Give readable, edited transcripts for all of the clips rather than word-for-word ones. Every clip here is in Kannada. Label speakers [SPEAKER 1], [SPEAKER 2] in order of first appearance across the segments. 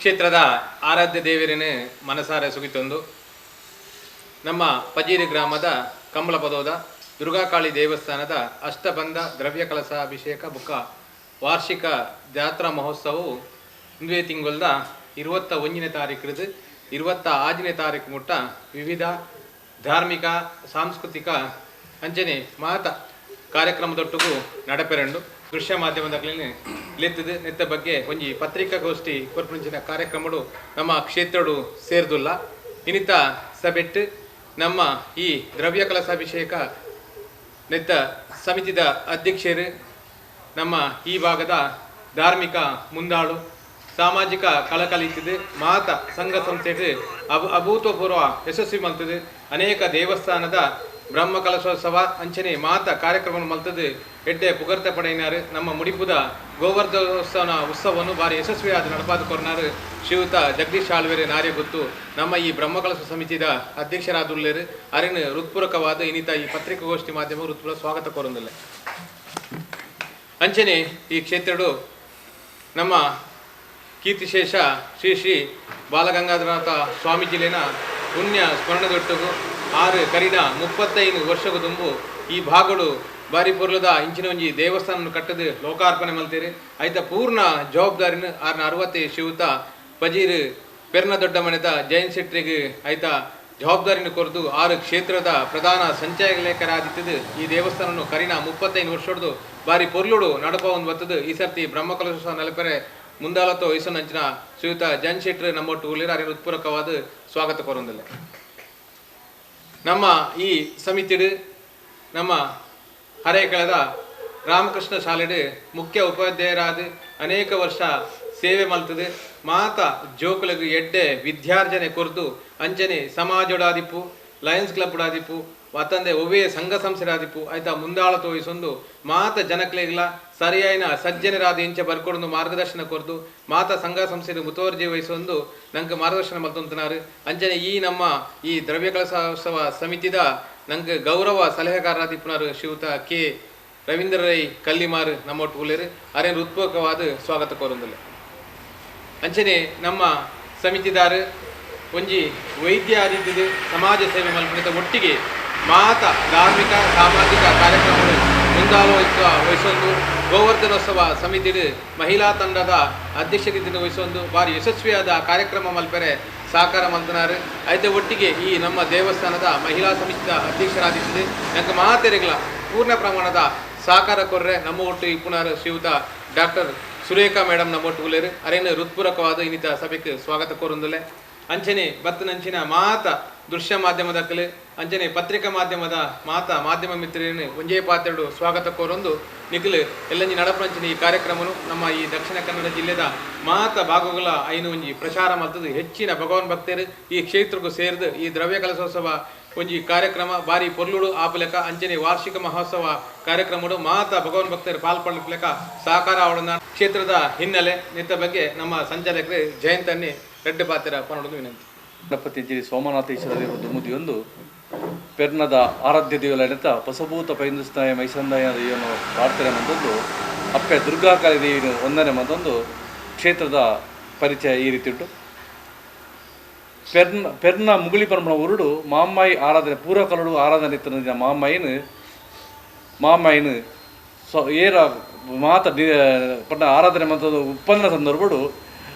[SPEAKER 1] ಕ್ಷೇತ್ರದ ಆರಾಧ್ಯ ದೇವರನ್ನು ಮನಸಾರೆ ಸುಗಿತೊಂದು ನಮ್ಮ ಪಜೀರಿ ಗ್ರಾಮದ ಳಪದವದ ದುರ್ಗಾಕಾಳಿ ದೇವಸ್ಥಾನದ ಅಷ್ಟಬಂಧ ದ್ರವ್ಯ ಕಲಶ ಅಭಿಷೇಕ ಬುಕ್ಕ ವಾರ್ಷಿಕ ಜಾತ್ರಾ ಮಹೋತ್ಸವವು ಇಂದೇ ತಿಂಗಳದ 21ನೇ ತಾರೀಕು 26ನೇ ತಾರೀಕು ಮುಟ್ಟ ವಿವಿಧ ಧಾರ್ಮಿಕ ಸಾಂಸ್ಕೃತಿಕ ಅಂಚನೆ ಮಾತ ಕಾರ್ಯಕ್ರಮದೊಟ್ಟಿಗೂ ನಡಪೆರಂಡು ದೃಶ್ಯ ಮಾಧ್ಯಮದಲ್ಲಿ ಲೆತ್ತದು ನೆತ್ತ ಬಗ್ಗೆ ಒಂಜಿ ಪತ್ರಿಕಾಗೋಷ್ಠಿ ಕೊರ್ಪುಂಚಿನ ಕಾರ್ಯಕ್ರಮಗಳು ನಮ್ಮ ಕ್ಷೇತ್ರಡು ಸೇರ್ದುಲ್ಲ ಇನ್ನಿತ ಸಭೆಟ್ಟು ನಮ್ಮ ಈ ದ್ರವ್ಯ ಕಲಶಾಭಿಷೇಕ ನೆತ್ತ ಸಮಿತಿದ ಅಧ್ಯಕ್ಷರು ನಮ್ಮ ಈ ಭಾಗದ ಧಾರ್ಮಿಕ ಮುಂದಾಳು ಸಾಮಾಜಿಕ ಕಳಕಳಿತಿದ್ದು ಮಾತ ಸಂಘ ಸಂಸ್ಥೆಗೆ ಅಭೂತಪೂರ್ವ ಯಶಸ್ವಿ ಮಲ್ತದೆ ಅನೇಕ ದೇವಸ್ಥಾನದ ಬ್ರಹ್ಮ ಕಲಶೋತ್ಸವ ಅಂಚನೆ ಮಾತ ಕಾರ್ಯಕ್ರಮ ಮಲ್ತದೆ ಎಡ್ಡೆ ಪುಗರ್ತೆ ಪಡೆಯಿನಾರು ನಮ್ಮ ಮುಡಿಪುದ ಗೋವರ್ಧನೋತ್ಸವ ಉತ್ಸವವನ್ನು ಭಾರಿ ಯಶಸ್ವಿಯಾದ ನಡಪಾದ ಕೊರನಾರು ಶ್ರೀಯುತ ಜಗದೀಶ್ ಆಳ್ವೇರೆ ನಾರ್ಯ ಗೊತ್ತು ನಮ್ಮ ಈ ಬ್ರಹ್ಮಕಲಶ ಸಮಿತಿದ ಅಧ್ಯಕ್ಷರಾದುಳ್ಳರು ಅರಿನ ಹೃತ್ಪೂರ್ವಕವಾದ ಇನ್ನಿತ ಈ ಪತ್ರಿಕಾಗೋಷ್ಠಿ ಮಾಧ್ಯಮ ಹೃತ್ಪೂರ್ವ ಸ್ವಾಗತ ಕೋರುಂದಿಲ್ಲ ಅಂಚನೆ ಈ ಕ್ಷೇತ್ರಡು ನಮ್ಮ ಕೀರ್ತಿಶೇಷ ಶ್ರೀ ಶ್ರೀ ಬಾಲಗಂಗಾಧರನಾಥ ಸ್ವಾಮೀಜಿಲಿನ ಪುಣ್ಯ ಸ್ಮರಣದೊಟ್ಟಿಗೂ 6 ಕರಿನ 35 ವರ್ಷಗೂ ತುಂಬು ಈ ಭಾಗಗಳು ಬಾರಿ ಪೊರ್ಲದ ಇಂಚಿನ ಒಂಜಿ ದೇವಸ್ಥಾನ ಕಟ್ಟದು ಲೋಕಾರ್ಪಣೆ ಮಲ್ತೀರಿ ಆಯ್ತ ಪೂರ್ಣ ಜವಾಬ್ದಾರಿನ 60 ಶ್ರೀಯುತ ಪಜೀರ್ ಪೆರ್ನ ದೊಡ್ಡ ಮನೆದ ಜೈನ್ ಶೆಟ್ರಿಗೆ ಆಯ್ತ ಜವಾಬ್ದಾರಿನ ಕೊರದು 6 ಕ್ಷೇತ್ರದ ಪ್ರಧಾನ ಸಂಚಾಲಕರಾದಿತ್ತದು ಈ ದೇವಸ್ಥಾನ ಕರಿನ 35 ವರ್ಷದ್ದು ಬಾರಿ ಪೊರ್ಲುಡು ನಡಪ ಒಂದು ಬರ್ತದು ಈ ಸರ್ತಿ ಬ್ರಹ್ಮಕಲಶೋತ್ಸವ ನೆಲಪೆರೆ ಮುಂದಾಲತ್ತೋ ವಯಸ್ಸನ್ನಂಚಿನ ಶ್ರೀಯುತ ಜೈನ್ ಶೆಟ್ರು ನಮ್ಮೊಟ್ಟು ಉಳಿರ ಅರಿನ ಹೃತ್ಪೂರ್ವಕವಾದ ಸ್ವಾಗತ ಕೋರೊಂದಿಲ್ಲ ನಮ್ಮ ಈ ಸಮಿತಿಡು ನಮ್ಮ ಹರೇಕಳದ ರಾಮಕೃಷ್ಣ ಶಾಲೆಡು ಮುಖ್ಯ ಉಪಾಧ್ಯಾಯರಾದ ಅನೇಕ ವರ್ಷ ಸೇವೆ ಮಲ್ತದೆ ಮಾತ ಜೋಕುಲಗು ಎಡ್ಡೆ ವಿದ್ಯಾರ್ಜನೆ ಕೊರ್ದು ಅಂಚನೆ ಸಮಾಜೋಡಾದಿಪ್ಪು ಲಯನ್ಸ್ ಕ್ಲಬ್ ಉಡಾದಿಪ್ಪು ವತಂದೆ ಒವ್ವೇ ಸಂಘ ಸಂಸ್ಥೆರಾದಿಪ್ಪು ಆಯ್ತಾ ಮುಂದಾಳ ತೋಯಿಸೊಂದು ಮಾತ ಜನಕ್ಲೆಗ್ಲ ಸರಿಯಾಯಿನ ಸಜ್ಜನರಾದ ಇಂಚೆ ಬರ್ಕೊಡೊಂದು ಮಾರ್ಗದರ್ಶನ ಕೊರ್ದು ಮಾತ ಸಂಘ ಸಂಸ್ಥೆದು ಮುತುವರ್ಜಿ ವಹಿಸೊಂದು ನಂಗೆ ಮಾರ್ಗದರ್ಶನ ಮಲ್ತೊಂತನಾರು ಅಂಚನೆ ಈ ನಮ್ಮ ಈ ದ್ರವ್ಯ ಕಲಶೋತ್ಸವ ಸಮಿತಿದ ನಂಗೆ ಗೌರವ ಸಲಹೆಗಾರರಾದಿಪ್ಪುನಾರು ಶ್ರೀಯುತ ಕೆ ರವೀಂದ್ರ ರೈ ಕಲ್ಲಿಮಾರು ನಮ್ಮೊಟ್ಟು ಉಳ್ಳೇರು ಅರೇನು ಹೃತ್ಪೂರ್ವಕವಾದ ಸ್ವಾಗತ ಕೋರೊಂದಿಲ್ಲ ಅಂಚನೆ ನಮ್ಮ ಸಮಿತಿದಾರು ಒಂಜಿ ವೈದ್ಯ ಆದಿದ್ದು ಸಮಾಜ ಸೇವೆ ಮಲ್ಪನಿತ ಒಟ್ಟಿಗೆ ಮಾತ ಧಾರ್ಮಿಕ ಸಾಮಾಜಿಕ ಕಾರ್ಯಕ್ರಮಗಳು ಮುಂದಾಲೋಚಿಸುವ ವಹಿಸೊಂದು ಗೋವರ್ಧನೋತ್ಸವ ಸಮಿತಿಡು ಮಹಿಳಾ ತಂಡದ ಅಧ್ಯಕ್ಷರಿದ್ದನ್ನು ವಹಿಸೊಂದು ಭಾರಿ ಯಶಸ್ವಿಯಾದ ಕಾರ್ಯಕ್ರಮ ಮಲ್ಪರೆ ಸಹಕಾರ ಮಲ್ತನಾರು ಆಯ್ತು ಒಟ್ಟಿಗೆ ಈ ನಮ್ಮ ದೇವಸ್ಥಾನದ ಮಹಿಳಾ ಸಮಿತಿಯ ಅಧ್ಯಕ್ಷರಾದಿದ್ದು ನಂಗೆ ಮಾತೆರೆಗಳ ಪೂರ್ಣ ಪ್ರಮಾಣದ ಸಹಕಾರ ಕೊರ್ರೆ ನಮ್ಮ ಒಟ್ಟು ಇಪ್ಪುನಾರು ಶ್ರೀಯುತ ಡಾಕ್ಟರ್ ಸುರೇಖಾ ಮೇಡಮ್ ನಮ್ಮ ಒಟ್ಟು ಉಳ್ಳೇರು ಅರೇನು ಹೃತ್ಪೂರ್ವಕವಾದ ಇನ್ನಿತ ಸಭೆಗೆ ಸ್ವಾಗತ ಕೋರೊಂದಿಲ್ಲ ಅಂಚನೆ ಬತ್ತನಂಚಿನ ಮಾತ ದೃಶ್ಯ ಮಾಧ್ಯಮದಕ್ಕಲೆ ಅಂಚನೆ ಪತ್ರಿಕಾ ಮಾಧ್ಯಮದ ಮಾಧ್ಯಮ ಮಿತ್ರರನ್ನು ಒಂಜೇ ಪಾತ್ರೆಡು ಸ್ವಾಗತ ಕೋರೊಂದು ನಿಖಿಲ್ ಎಲ್ಲಂಜಿ ನಡಪಂಚಿನ ಈ ಕಾರ್ಯಕ್ರಮನು ನಮ್ಮ ಈ ದಕ್ಷಿಣ ಕನ್ನಡ ಜಿಲ್ಲೆದ ಮಾತ ಭಾಗಗಳ ಐನು ಒಂಜಿ ಪ್ರಚಾರ ಮಲ್ತದು ಹೆಚ್ಚಿನ ಭಗವಾನ್ ಭಕ್ತರು ಈ ಕ್ಷೇತ್ರಕ್ಕೂ ಸೇರಿದು ಈ ದ್ರವ್ಯ ಕಲಶೋತ್ಸವ ಒಂಜಿ ಕಾರ್ಯಕ್ರಮ ಬಾರಿ ಪೊರ್ಲುಡು ಆಪಲೆಕ ಅಂಚನೆ ವಾರ್ಷಿಕ ಮಹೋತ್ಸವ ಕಾರ್ಯಕ್ರಮಡು ಮಾತ ಭಗವಾನ್ ಭಕ್ತರು ಪಾಲ್ಪಡ್ಲಿಕ್ಕ ಸಹಕಾರ ಅವಳನ್ನ ಕ್ಷೇತ್ರದ ಹಿನ್ನೆಲೆ ನಿತ್ತ ಬಗ್ಗೆ ನಮ್ಮ ಸಂಚಾಲಕರು ಜಯಂತನ್ನೇ ರೆಡ್ಡ ಪಾತ್ರ ಪನ್ನೊಂದು ವಿನಂತಿ
[SPEAKER 2] ಗಣಪತಿ ಜಿರಿ ಸೋಮನಾಥೇಶ್ವರ ದೇವರು ದುಮುದಿಯೊಂದು ಪೆರ್ನದ ಆರಾಧ್ಯ ದೇವಲನೆತ ಪಸಭೂತ ಪೈಂದುಸ್ತಾಯ ಮೈಸಂದಾಯ ದೇವನು ಪ್ರಾರ್ಥನೆ ಮಂದೊಂದು ಅಪ್ಪೆ ದುರ್ಗಾಕಾಳಿ ದೇವಿನ ಒಂದನೇ ಮಂದೊಂದು ಕ್ಷೇತ್ರದ ಪರಿಚಯ ಈ ರೀತಿ ಉಂಟು. ಪೆರ್ನ ಮುಗುಳಿ ಪರಮಣ ಉರುಡು ಮಾಮ್ಮಾಯಿ ಆರಾಧನೆ ಪೂರ್ವಕಲಡು ಆರಾಧನೆ ಇತ್ತ ಮಾಮ್ಮಾಯಿನ ಏರ ಮಾತ ಪಟ್ಟ ಆರಾಧನೆ ಮಂತದ್ದು ಉತ್ಪನ್ನ ಸಂದರ್ಭಡು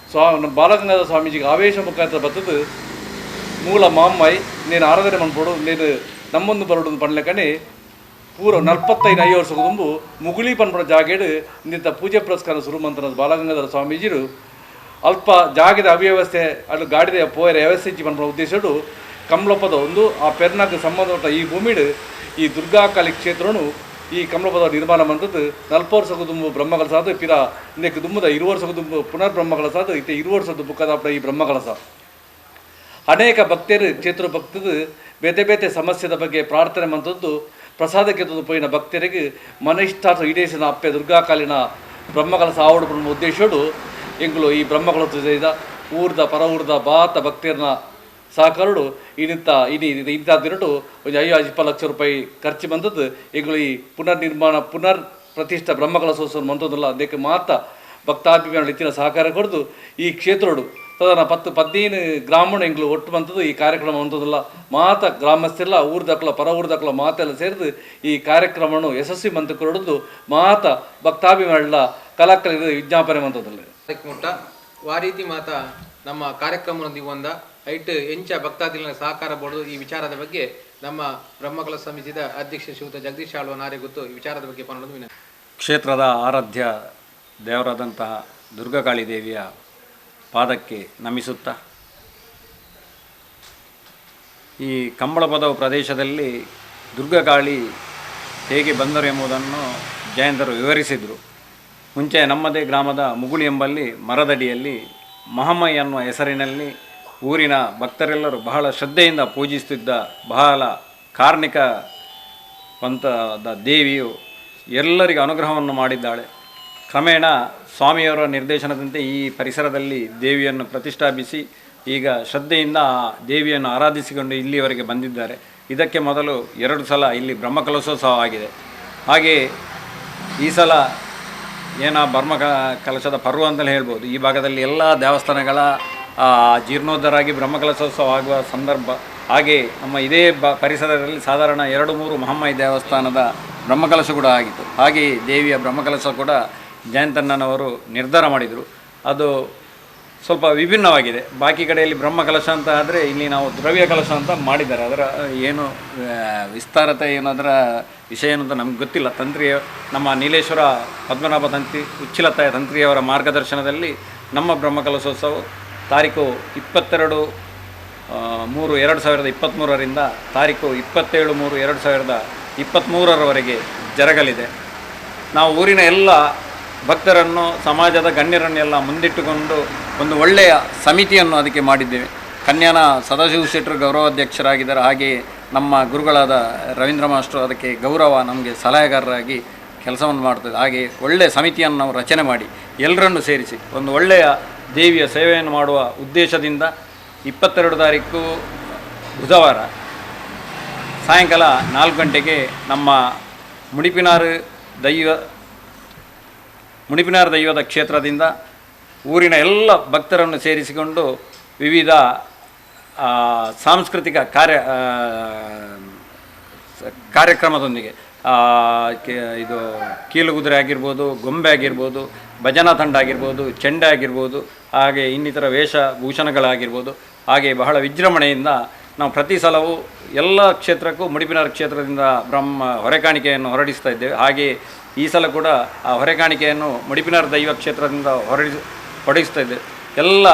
[SPEAKER 2] ಬಾಲಗಂಗಾಧರ ಸ್ವಾಮೀಜಿಗೆ ಆವೇಶ ಮುಖಾಂತರ ಬರ್ತದು ಮೂಲ ಮಾಮ್ಮಾಯಿ ನೀನು ಆರಾಧನೆ ಮಾಡ್ಬೋಡು ನೀನು ನಮ್ಮೊಂದು ಬರೋಡು ಪಣ್ಲೆಕಣೆ ಪೂರ 45 ವರ್ಷಕ್ಕೆ ತುಂಬು ಮುಗುಳಿ ಪನ್ಪಡ ಜಾಗೇಡು ನಿಂತ ಪೂಜೆ ಪುರಸ್ಕಾರ ಶುರು ಮಂತ್ರ ಬಾಲಗಂಗಾಧರ ಸ್ವಾಮೀಜಿರು ಅಲ್ಪ ಜಾಗದ ಅವ್ಯವಸ್ಥೆ ಅದು ಗಾಡಿದ ಪೋಯರ ವ್ಯವಸ್ಥೆ ಇಚ್ಚಿ ಪನ್ಪಡ ಉದ್ದೇಶಡು ಳಪದವ ಒಂದು ಆ ಪೆರ್ನಾಗ ಸಂಬಂಧಪಟ್ಟ ಈ ಭೂಮಿಡು ಈ ದುರ್ಗಾಕಾಳಿ ಕ್ಷೇತ್ರನು ಈ ಳಪದವ ನಿರ್ಮಾಣ ಮಂತದ್ದು 40 ವರ್ಷಕ್ಕೂ ತುಂಬು ಬ್ರಹ್ಮಕಲಸಾದ ಪಿರ ಇಂದಕ್ಕೆ ತುಂಬದ 20 ವರ್ಷಕ್ಕೂ ತುಂಬು ಪುನರ್ ಬ್ರಹ್ಮಕಲಸಾದ ಇತ್ತೆ 20 ವರ್ಷದ ಬುಕ್ಕದಾಪಡ ಈ ಬ್ರಹ್ಮಕಲಸ ಅನೇಕ ಭಕ್ತರು ಕ್ಷೇತ್ರ ಭಕ್ತರು ಬೇತೆ ಬೇತೆ ಸಮಸ್ಯೆದ ಬಗ್ಗೆ ಪ್ರಾರ್ಥನೆ ಮಂತದ್ದು ಪ್ರಸಾದಕ್ಕೆ ತಂದು ಪೋಯಿನ ಭಕ್ತರಿಗೆ ಮನಯಿಷ್ಟಾರ್ಥ ಈಡೇರಿಸಿನ ಅಪ್ಪೆ ದುರ್ಗಾಕಾಲಿನ ಬ್ರಹ್ಮಕಲಸ ಆವಡು ಬರುವ ಉದ್ದೇಶಡು ಎಂಗಳು ಈ ಬ್ರಹ್ಮಕಲಸದ ಊರ್ದ ಪರ ಊರ್ದ ಬಾತ ಭಕ್ತರನ್ನ ಸಹಕಾರಡು ಇಂಥ ದಿನಟು ಒಂದು 50 ಲಕ್ಷ ರೂಪಾಯಿ ಖರ್ಚು ಬಂದದ್ದು ಈಗಲೂ ಈ ಪುನರ್ ಪ್ರತಿಷ್ಠಾ ಬ್ರಹ್ಮಕಲಶೋತ್ಸವ ಮಂತೊಂದಲ್ಲ ಅದಕ್ಕೆ ಮಾತ್ರ ಭಕ್ತಾಭಿಮಾನ ಹೆಚ್ಚಿನ ಸಹಕಾರ ಕೊಡ್ದು ಈ ಕ್ಷೇತ್ರಡು ಸಾಧಾರಣ 10-15 ಗ್ರಾಮೀಣ ಎಂಗ್ಲು ಒಟ್ಟು ಬಂತದ್ದು ಈ ಕಾರ್ಯಕ್ರಮ ಅಂತದಲ್ಲ ಮಾತ ಗ್ರಾಮಸ್ಥರೆಲ್ಲ ಊರ್ದಕ್ಕಲ ಪರ ಊರ್ದಕ್ಕಲ ಮಾತೆಲ್ಲ ಸೇರಿದು ಈ ಕಾರ್ಯಕ್ರಮವನ್ನು ಯಶಸ್ವಿ ಮಂತ್ ಕೊರಡದು ಮಾತ ಭಕ್ತಾಭಿಮಾನಿಗಳ ಕಲಾಕಲಿಗೆ ವಿಜ್ಞಾಪನೆ ಮಂತದಲ್ಲಿ
[SPEAKER 1] ಮುಟ್ಟ ವಾರೀತಿ ಮಾತ ನಮ್ಮ ಕಾರ್ಯಕ್ರಮದೊಂದಿಗೆ ಒಂದ ಐಟ್ ಎಂಚ ಭಕ್ತಾದಿಗಳ ಸಹಕಾರ ಬೋರ್ಡು ಈ ವಿಚಾರದ ಬಗ್ಗೆ ನಮ್ಮ ಬ್ರಹ್ಮಕಲಾ ಸಮಿತಿದ ಅಧ್ಯಕ್ಷ ಶ್ರೀಯುತ ಜಗದೀಶ್ ಆಳ್ವ ನಾರೇ ಗೊತ್ತು ಈ ವಿಚಾರದ ಬಗ್ಗೆ ಪನ್ನೋದು ವಿನಂತಿ.
[SPEAKER 3] ಕ್ಷೇತ್ರದ ಆರಾಧ್ಯ ದೇವರಾದಂತಹ ದುರ್ಗಾಕಾಳಿ ದೇವಿಯ ಪಾದಕ್ಕೆ ನಮಿಸುತ್ತಾ ಈ ಳಪದವ ಪ್ರದೇಶದಲ್ಲಿ ದುರ್ಗಾಕಾಳಿ ಹೇಗೆ ಬಂದರು ಎಂಬುದನ್ನು ಜಯಂತರು ವಿವರಿಸಿದರು. ಮುಂಚೆ ನಮ್ಮದೇ ಗ್ರಾಮದ ಮುಗುಳಿ ಎಂಬಲ್ಲಿ ಮರದಡಿಯಲ್ಲಿ ಮಹಮ್ಮಯ್ಯ ಅನ್ನುವ ಹೆಸರಿನಲ್ಲಿ ಊರಿನ ಭಕ್ತರೆಲ್ಲರೂ ಬಹಳ ಶ್ರದ್ಧೆಯಿಂದ ಪೂಜಿಸುತ್ತಿದ್ದ ಬಹಳ ಕಾರ್ಣಿಕ ಪಂಥದ ದೇವಿಯು ಎಲ್ಲರಿಗೂ ಅನುಗ್ರಹವನ್ನು ಮಾಡಿದ್ದಾಳೆ. ಕ್ರಮೇಣ ಸ್ವಾಮಿಯವರ ನಿರ್ದೇಶನದಂತೆ ಈ ಪರಿಸರದಲ್ಲಿ ದೇವಿಯನ್ನು ಪ್ರತಿಷ್ಠಾಪಿಸಿ ಈಗ ಶ್ರದ್ಧೆಯಿಂದ ದೇವಿಯನ್ನು ಆರಾಧಿಸಿಕೊಂಡು ಇಲ್ಲಿಯವರೆಗೆ ಬಂದಿದ್ದಾರೆ. ಇದಕ್ಕೆ ಮೊದಲು 2 ಸಲ ಇಲ್ಲಿ ಬ್ರಹ್ಮಕಲಶೋತ್ಸವ ಆಗಿದೆ. ಹಾಗೆ ಈ ಸಲ ಕಲಶದ ಪರ್ವ ಅಂತಲೇ ಹೇಳ್ಬೋದು. ಈ ಭಾಗದಲ್ಲಿ ಎಲ್ಲ ದೇವಸ್ಥಾನಗಳ ಜೀರ್ಣೋದ್ಧಾರ ಆಗಿ ಬ್ರಹ್ಮಕಲಶೋತ್ಸವ ಆಗುವ ಸಂದರ್ಭ. ಹಾಗೆ ನಮ್ಮ ಇದೇ ಪರಿಸರದಲ್ಲಿ ಸಾಧಾರಣ 2-3 ಮಹಮ್ಮಯ್ಯ ದೇವಸ್ಥಾನದ ಬ್ರಹ್ಮಕಲಶ ಕೂಡ ಆಗಿತ್ತು. ಹಾಗೆ ದೇವಿಯ ಬ್ರಹ್ಮಕಲಶ ಕೂಡ ಜಯಂತಣ್ಣನವರು ನಿರ್ಧಾರ ಮಾಡಿದರು. ಅದು ಸ್ವಲ್ಪ ವಿಭಿನ್ನವಾಗಿದೆ. ಬಾಕಿ ಕಡೆಯಲ್ಲಿ ಬ್ರಹ್ಮಕಲಶ ಅಂತ ಆದರೆ ಇಲ್ಲಿ ನಾವು ದ್ರವ್ಯ ಕಲಶ ಅಂತ ಮಾಡಿದ್ದಾರೆ. ಅದರ ಏನು ವಿಸ್ತಾರತೆ ಏನು ಅದರ ವಿಷಯ ಏನು ಅಂತ ನಮ್ಗೆ ಗೊತ್ತಿಲ್ಲ. ನಮ್ಮ ನೀಲೇಶ್ವರ ಪದ್ಮನಾಭ ಉಚ್ಚಿಲತಾಯ ತಂತ್ರಿಯವರ ಮಾರ್ಗದರ್ಶನದಲ್ಲಿ ನಮ್ಮ ಬ್ರಹ್ಮಕಲಶೋತ್ಸವ ತಾರೀಕು 22/3/2023ರಿಂದ ತಾರೀಕು 27/3/2023ರವರೆಗೆ ಜರಗಲಿದೆ. ನಾವು ಊರಿನ ಎಲ್ಲ ಭಕ್ತರನ್ನು ಸಮಾಜದ ಗಣ್ಯರನ್ನೆಲ್ಲ ಮುಂದಿಟ್ಟುಕೊಂಡು ಒಂದು ಒಳ್ಳೆಯ ಸಮಿತಿಯನ್ನು ಅದಕ್ಕೆ ಮಾಡಿದ್ದೇವೆ. ಕನ್ಯಾನ ಸದಾಶಿವ ಶೆಟ್ಟರು ಗೌರವಾಧ್ಯಕ್ಷರಾಗಿದ್ದಾರೆ. ಹಾಗೆಯೇ ನಮ್ಮ ಗುರುಗಳಾದ ರವೀಂದ್ರ ಮಾಸ್ಟರು ಅದಕ್ಕೆ ಗೌರವ ನಮಗೆ ಸಲಹೆಗಾರರಾಗಿ ಕೆಲಸವನ್ನು ಮಾಡ್ತದೆ. ಹಾಗೆ ಒಳ್ಳೆಯ ಸಮಿತಿಯನ್ನು ನಾವು ರಚನೆ ಮಾಡಿ ಎಲ್ಲರನ್ನು ಸೇರಿಸಿ ಒಂದು ಒಳ್ಳೆಯ ದೇವಿಯ ಸೇವೆಯನ್ನು ಮಾಡುವ ಉದ್ದೇಶದಿಂದ 22 ತಾರೀಕು ಬುಧವಾರ ಸಾಯಂಕಾಲ 4 ಗಂಟೆಗೆ ನಮ್ಮ ಮುಡಿಪಿನಾರು ದೈವದ ಕ್ಷೇತ್ರದಿಂದ ಊರಿನ ಎಲ್ಲ ಭಕ್ತರನ್ನು ಸೇರಿಸಿಕೊಂಡು ವಿವಿಧ ಸಾಂಸ್ಕೃತಿಕ ಕಾರ್ಯಕ್ರಮದೊಂದಿಗೆ ಇದು ಕೀಲುಗುದುರೆ ಆಗಿರ್ಬೋದು, ಗೊಂಬೆ ಆಗಿರ್ಬೋದು, ಭಜನಾ ತಂಡ ಆಗಿರ್ಬೋದು, ಚೆಂಡೆ ಆಗಿರ್ಬೋದು, ಹಾಗೆ ಇನ್ನಿತರ ವೇಷಭೂಷಣಗಳಾಗಿರ್ಬೋದು, ಹಾಗೆ ಬಹಳ ವಿಜೃಂಭಣೆಯಿಂದ ನಾವು ಪ್ರತಿ ಸಲವೂ ಎಲ್ಲ ಕ್ಷೇತ್ರಕ್ಕೂ ಮುಡಿಪಿನಾರು ಕ್ಷೇತ್ರದಿಂದ ಹೊರೆಕಾಣಿಕೆಯನ್ನು ಹೊರಡಿಸ್ತಾ ಇದ್ದೇವೆ. ಹಾಗೆ ಈ ಸಲ ಕೂಡ ಆ ಹೊರೆಕಾಣಿಕೆಯನ್ನು ಮುಡಿಪಿನಾರು ದೈವ ಕ್ಷೇತ್ರದಿಂದ ಹೊರಡಿಸ್ತಾ ಇದ್ದೇವೆ. ಎಲ್ಲ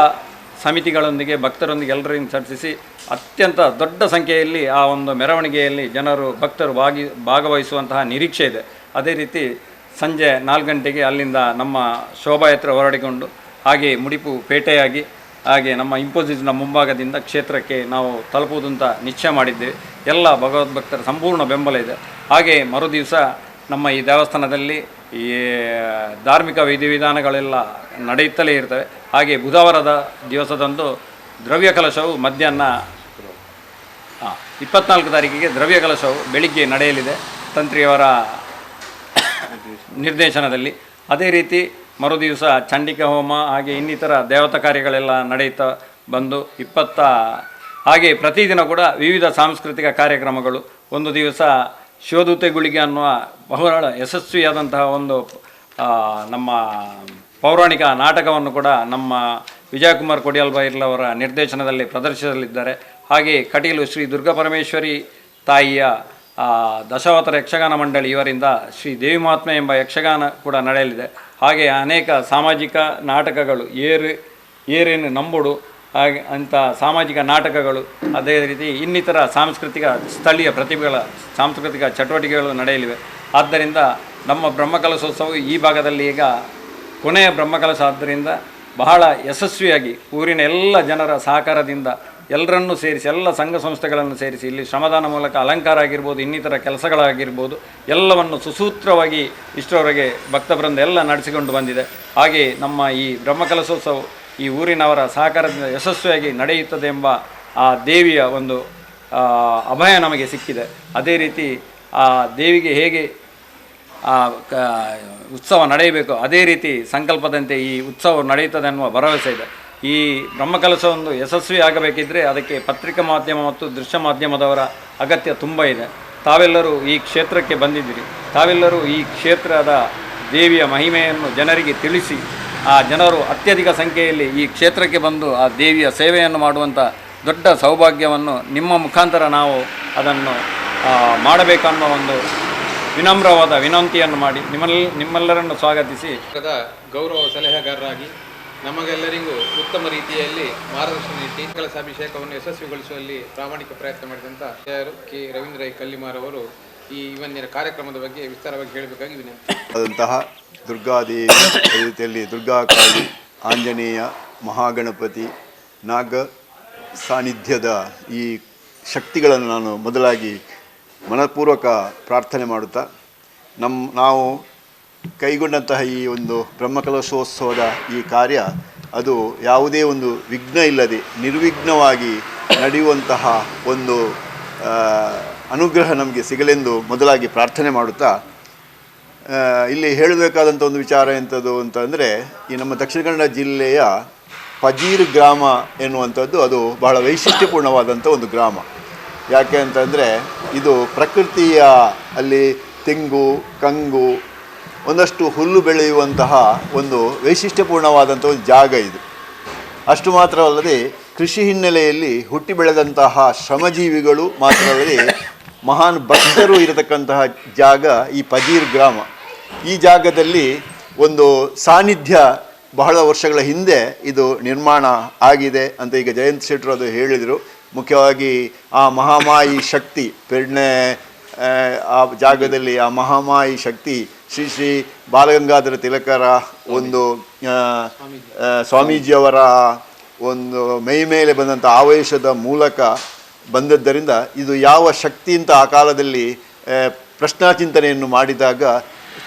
[SPEAKER 3] ಸಮಿತಿಗಳೊಂದಿಗೆ ಭಕ್ತರೊಂದಿಗೆ ಎಲ್ಲರಿಂದ ಚರ್ಚಿಸಿ ಅತ್ಯಂತ ದೊಡ್ಡ ಸಂಖ್ಯೆಯಲ್ಲಿ ಆ ಒಂದು ಮೆರವಣಿಗೆಯಲ್ಲಿ ಭಕ್ತರು ಭಾಗವಹಿಸುವಂತಹ ನಿರೀಕ್ಷೆ ಇದೆ. ಅದೇ ರೀತಿ ಸಂಜೆ 4 ಗಂಟೆಗೆ ಅಲ್ಲಿಂದ ನಮ್ಮ ಶೋಭಾಯಾತ್ರೆ ಹೊರಡಿಕೊಂಡು ಹಾಗೆ ಮುಡಿಪು ಪೇಟೆಯಾಗಿ ಹಾಗೆ ನಮ್ಮ ಇಂಪೋಸಿಟ್ನ ಮುಂಭಾಗದಿಂದ ಕ್ಷೇತ್ರಕ್ಕೆ ನಾವು ತಲುಪುವುದಂತ ನಿಶ್ಚಯ ಮಾಡಿದ್ದೇವೆ. ಎಲ್ಲ ಭಗವದ್ಭಕ್ತರ ಸಂಪೂರ್ಣ ಬೆಂಬಲ ಇದೆ. ಹಾಗೆ ಮರುದಿವಸ ನಮ್ಮ ಈ ದೇವಸ್ಥಾನದಲ್ಲಿ ಈ ಧಾರ್ಮಿಕ ವಿಧಿವಿಧಾನಗಳೆಲ್ಲ ನಡೆಯುತ್ತಲೇ ಇರ್ತವೆ. ಹಾಗೆ ಬುಧವಾರದ ದಿವಸದಂದು ದ್ರವ್ಯ ಕಲಶವು ಮಧ್ಯಾಹ್ನ 24 ತಾರೀಕಿಗೆ ದ್ರವ್ಯ ಕಲಶವು ಬೆಳಿಗ್ಗೆ ನಡೆಯಲಿದೆ ತಂತ್ರಿಯವರ ನಿರ್ದೇಶನದಲ್ಲಿ. ಅದೇ ರೀತಿ ಮರುದಿವಸ ಚಂಡಿಕಾ ಹೋಮ ಹಾಗೆ ಇನ್ನಿತರ ದೇವತಾ ಕಾರ್ಯಗಳೆಲ್ಲ ನಡೆಯುತ್ತಾ ಬಂದು ಹಾಗೆ ಪ್ರತಿದಿನ ಕೂಡ ವಿವಿಧ ಸಾಂಸ್ಕೃತಿಕ ಕಾರ್ಯಕ್ರಮಗಳು. ಒಂದು ದಿವಸ ಶಿವದೂತೆಗಳಿಗೆ ಅನ್ನುವ ಬಹಳ ಯಶಸ್ವಿಯಾದಂತಹ ಒಂದು ನಮ್ಮ ಪೌರಾಣಿಕ ನಾಟಕವನ್ನು ಕೂಡ ನಮ್ಮ ವಿಜಯಕುಮಾರ್ ಕೊಡಿಯಲ್ಬೈರ್ಲವರ ನಿರ್ದೇಶನದಲ್ಲಿ ಪ್ರದರ್ಶಿಸಲಿದ್ದಾರೆ. ಹಾಗೆ ಕಟೀಲು ಶ್ರೀ ದುರ್ಗಾಪರಮೇಶ್ವರಿ ತಾಯಿಯ ದಶಾವತಾರ ಯಕ್ಷಗಾನ ಮಂಡಳಿ ಇವರಿಂದ ಶ್ರೀ ದೇವಿ ಮಹಾತ್ಮೆ ಎಂಬ ಯಕ್ಷಗಾನ ಕೂಡ ನಡೆಯಲಿದೆ. ಹಾಗೆ ಅನೇಕ ಸಾಮಾಜಿಕ ನಾಟಕಗಳು ಏರೇನು ನಂಬುಡು ಹಾಗೆ ಅಂಥ ಸಾಮಾಜಿಕ ನಾಟಕಗಳು, ಅದೇ ರೀತಿ ಇನ್ನಿತರ ಸ್ಥಳೀಯ ಪ್ರತಿಭೆಗಳ ಸಾಂಸ್ಕೃತಿಕ ಚಟುವಟಿಕೆಗಳು ನಡೆಯಲಿವೆ. ಆದ್ದರಿಂದ ನಮ್ಮ ಬ್ರಹ್ಮಕಲಶೋತ್ಸವ ಈ ಭಾಗದಲ್ಲಿ ಈಗ ಕೊನೆಯ ಬ್ರಹ್ಮಕಲಶ ಆದ್ದರಿಂದ ಬಹಳ ಯಶಸ್ವಿಯಾಗಿ ಊರಿನ ಎಲ್ಲ ಜನರ ಸಹಕಾರದಿಂದ ಎಲ್ಲರನ್ನೂ ಸೇರಿಸಿ ಎಲ್ಲ ಸಂಘ ಸಂಸ್ಥೆಗಳನ್ನು ಸೇರಿಸಿ ಇಲ್ಲಿ ಶ್ರಮದಾನ ಮೂಲಕ ಅಲಂಕಾರ ಆಗಿರ್ಬೋದು, ಇನ್ನಿತರ ಕೆಲಸಗಳಾಗಿರ್ಬೋದು ಎಲ್ಲವನ್ನು ಸುಸೂತ್ರವಾಗಿ ಇಷ್ಟರವರೆಗೆ ಭಕ್ತವೃಂದ ಎಲ್ಲ ನಡೆಸಿಕೊಂಡು ಬಂದಿದೆ. ಹಾಗೆ ನಮ್ಮ ಈ ಬ್ರಹ್ಮಕಲಶೋತ್ಸವ ಈ ಊರಿನವರ ಸಹಕಾರದಿಂದ ಯಶಸ್ವಿಯಾಗಿ ನಡೆಯುತ್ತದೆ ಎಂಬ ಆ ದೇವಿಯ ಒಂದು ಅಭಯ ನಮಗೆ ಸಿಕ್ಕಿದೆ. ಅದೇ ರೀತಿ ಆ ದೇವಿಗೆ ಹೇಗೆ ಉತ್ಸವ ನಡೆಯಬೇಕು ಅದೇ ರೀತಿ ಸಂಕಲ್ಪದಂತೆ ಈ ಉತ್ಸವ ನಡೆಯುತ್ತದೆ ಅನ್ನುವ ಭರವಸೆ ಇದೆ. ಈ ಬ್ರಹ್ಮಕಲಶ ಒಂದು ಯಶಸ್ವಿ ಆಗಬೇಕಿದ್ದರೆ ಅದಕ್ಕೆ ಪತ್ರಿಕಾ ಮಾಧ್ಯಮ ಮತ್ತು ದೃಶ್ಯ ಮಾಧ್ಯಮದವರ ಅಗತ್ಯ ತುಂಬ ಇದೆ. ತಾವೆಲ್ಲರೂ ಈ ಕ್ಷೇತ್ರಕ್ಕೆ ಬಂದಿದ್ದೀರಿ. ತಾವೆಲ್ಲರೂ ಈ ಕ್ಷೇತ್ರದ ದೇವಿಯ ಮಹಿಮೆಯನ್ನು ಜನರಿಗೆ ತಿಳಿಸಿ ಆ ಜನರು ಅತ್ಯಧಿಕ ಸಂಖ್ಯೆಯಲ್ಲಿ ಈ ಕ್ಷೇತ್ರಕ್ಕೆ ಬಂದು ಆ ದೇವಿಯ ಸೇವೆಯನ್ನು ಮಾಡುವಂಥ ದೊಡ್ಡ ಸೌಭಾಗ್ಯವನ್ನು ನಿಮ್ಮ ಮುಖಾಂತರ ನಾವು ಅದನ್ನು ಮಾಡಬೇಕನ್ನೋ ಒಂದು ವಿನಮ್ರವಾದ ವಿನಂತಿಯನ್ನು ಮಾಡಿ ನಿಮ್ಮೆಲ್ಲರನ್ನು ಸ್ವಾಗತಿಸಿ
[SPEAKER 1] ಗೌರವ ಸಲಹೆಗಾರರಾಗಿ ನಮಗೆಲ್ಲರಿಗೂ ಉತ್ತಮ ರೀತಿಯಲ್ಲಿ ಮಾರ್ಗದರ್ಶನ ನೀಡಿ ಕಲಶಾಭಿಷೇಕವನ್ನು ಯಶಸ್ವಿಗೊಳಿಸುವಲ್ಲಿ ಪ್ರಾಮಾಣಿಕ ಪ್ರಯತ್ನ ಮಾಡಿದಂಥ ಕೆ ರವೀಂದ್ರ ಐ ಕಲ್ಲಿಮಾರ್ ಅವರು ಈ ಇವತ್ತಿನ ಕಾರ್ಯಕ್ರಮದ ಬಗ್ಗೆ ವಿಸ್ತಾರವಾಗಿ ಹೇಳಬೇಕಾಗಿ ವಿನಂತಿ.
[SPEAKER 4] ಆದಂತಹ ದುರ್ಗಾದೇವಿ ರೀತಿಯಲ್ಲಿ ದುರ್ಗಾ ಕಾಳಿ, ಆಂಜನೇಯ, ಮಹಾಗಣಪತಿ, ನಾಗ ಸಾನ್ನಿಧ್ಯದ ಈ ಶಕ್ತಿಗಳನ್ನು ನಾನು ಮೊದಲಾಗಿ ಮನಪೂರ್ವಕ ಪ್ರಾರ್ಥನೆ ಮಾಡುತ್ತಾ ನಾವು ಕೈಗೊಂಡಂತಹ ಈ ಒಂದು ಬ್ರಹ್ಮಕಲಶೋತ್ಸವದ ಈ ಕಾರ್ಯ ಅದು ಯಾವುದೇ ಒಂದು ವಿಘ್ನ ಇಲ್ಲದೆ ನಿರ್ವಿಘ್ನವಾಗಿ ನಡೆಯುವಂತಹ ಒಂದು ಅನುಗ್ರಹ ನಮಗೆ ಸಿಗಲೆಂದು ಮೊದಲಾಗಿ ಪ್ರಾರ್ಥನೆ ಮಾಡುತ್ತಾ ಇಲ್ಲಿ ಹೇಳಬೇಕಾದಂಥ ಒಂದು ವಿಚಾರ ಎಂಥದ್ದು ಅಂತಂದರೆ ಈ ನಮ್ಮ ದಕ್ಷಿಣ ಕನ್ನಡ ಜಿಲ್ಲೆಯ ಪಜೀರ್ ಗ್ರಾಮ ಎನ್ನುವಂಥದ್ದು ಅದು ಬಹಳ ವೈಶಿಷ್ಟ್ಯಪೂರ್ಣವಾದಂಥ ಒಂದು ಗ್ರಾಮ. ಯಾಕೆ ಅಂತಂದರೆ ಇದು ಪ್ರಕೃತಿಯ ಅಲ್ಲಿ ತೆಂಗು, ಕಂಗು, ಒಂದಷ್ಟು ಹುಲ್ಲು ಬೆಳೆಯುವಂತಹ ಒಂದು ವೈಶಿಷ್ಟ್ಯಪೂರ್ಣವಾದಂಥ ಒಂದು ಜಾಗ ಇದು. ಅಷ್ಟು ಮಾತ್ರವಲ್ಲದೆ ಕೃಷಿ ಹಿನ್ನೆಲೆಯಲ್ಲಿ ಹುಟ್ಟಿ ಬೆಳೆದಂತಹ ಶ್ರಮಜೀವಿಗಳು ಮಾತ್ರವಲ್ಲದೆ ಮಹಾನ್ ಭಕ್ತರು ಇರತಕ್ಕಂತಹ ಜಾಗ ಈ ಪಜೀರ್ ಗ್ರಾಮ. ಈ ಜಾಗದಲ್ಲಿ ಒಂದು ಸಾನ್ನಿಧ್ಯ ಬಹಳ ವರ್ಷಗಳ ಹಿಂದೆ ಇದು ನಿರ್ಮಾಣ ಆಗಿದೆ ಅಂತ ಈಗ ಜಯಂತ್ ಶೆಟ್ಟರು ಅದು ಹೇಳಿದರು. ಮುಖ್ಯವಾಗಿ ಆ ಮಹಾಮಾಯಿ ಶಕ್ತಿ ಆ ಜಾಗದಲ್ಲಿ ಆ ಮಹಾಮಾಯಿ ಶಕ್ತಿ ಶ್ರೀ ಶ್ರೀ ಬಾಲಗಂಗಾಧರ ತಿಲಕರ ಒಂದು ಸ್ವಾಮೀಜಿಯವರ ಒಂದು ಮೈ ಮೇಲೆ ಬಂದಂಥ ಆವೇಶದ ಮೂಲಕ ಬಂದದ್ದರಿಂದ ಇದು ಯಾವ ಶಕ್ತಿ ಅಂತ ಆ ಕಾಲದಲ್ಲಿ ಪ್ರಶ್ನಾಚಿಂತನೆಯನ್ನು ಮಾಡಿದಾಗ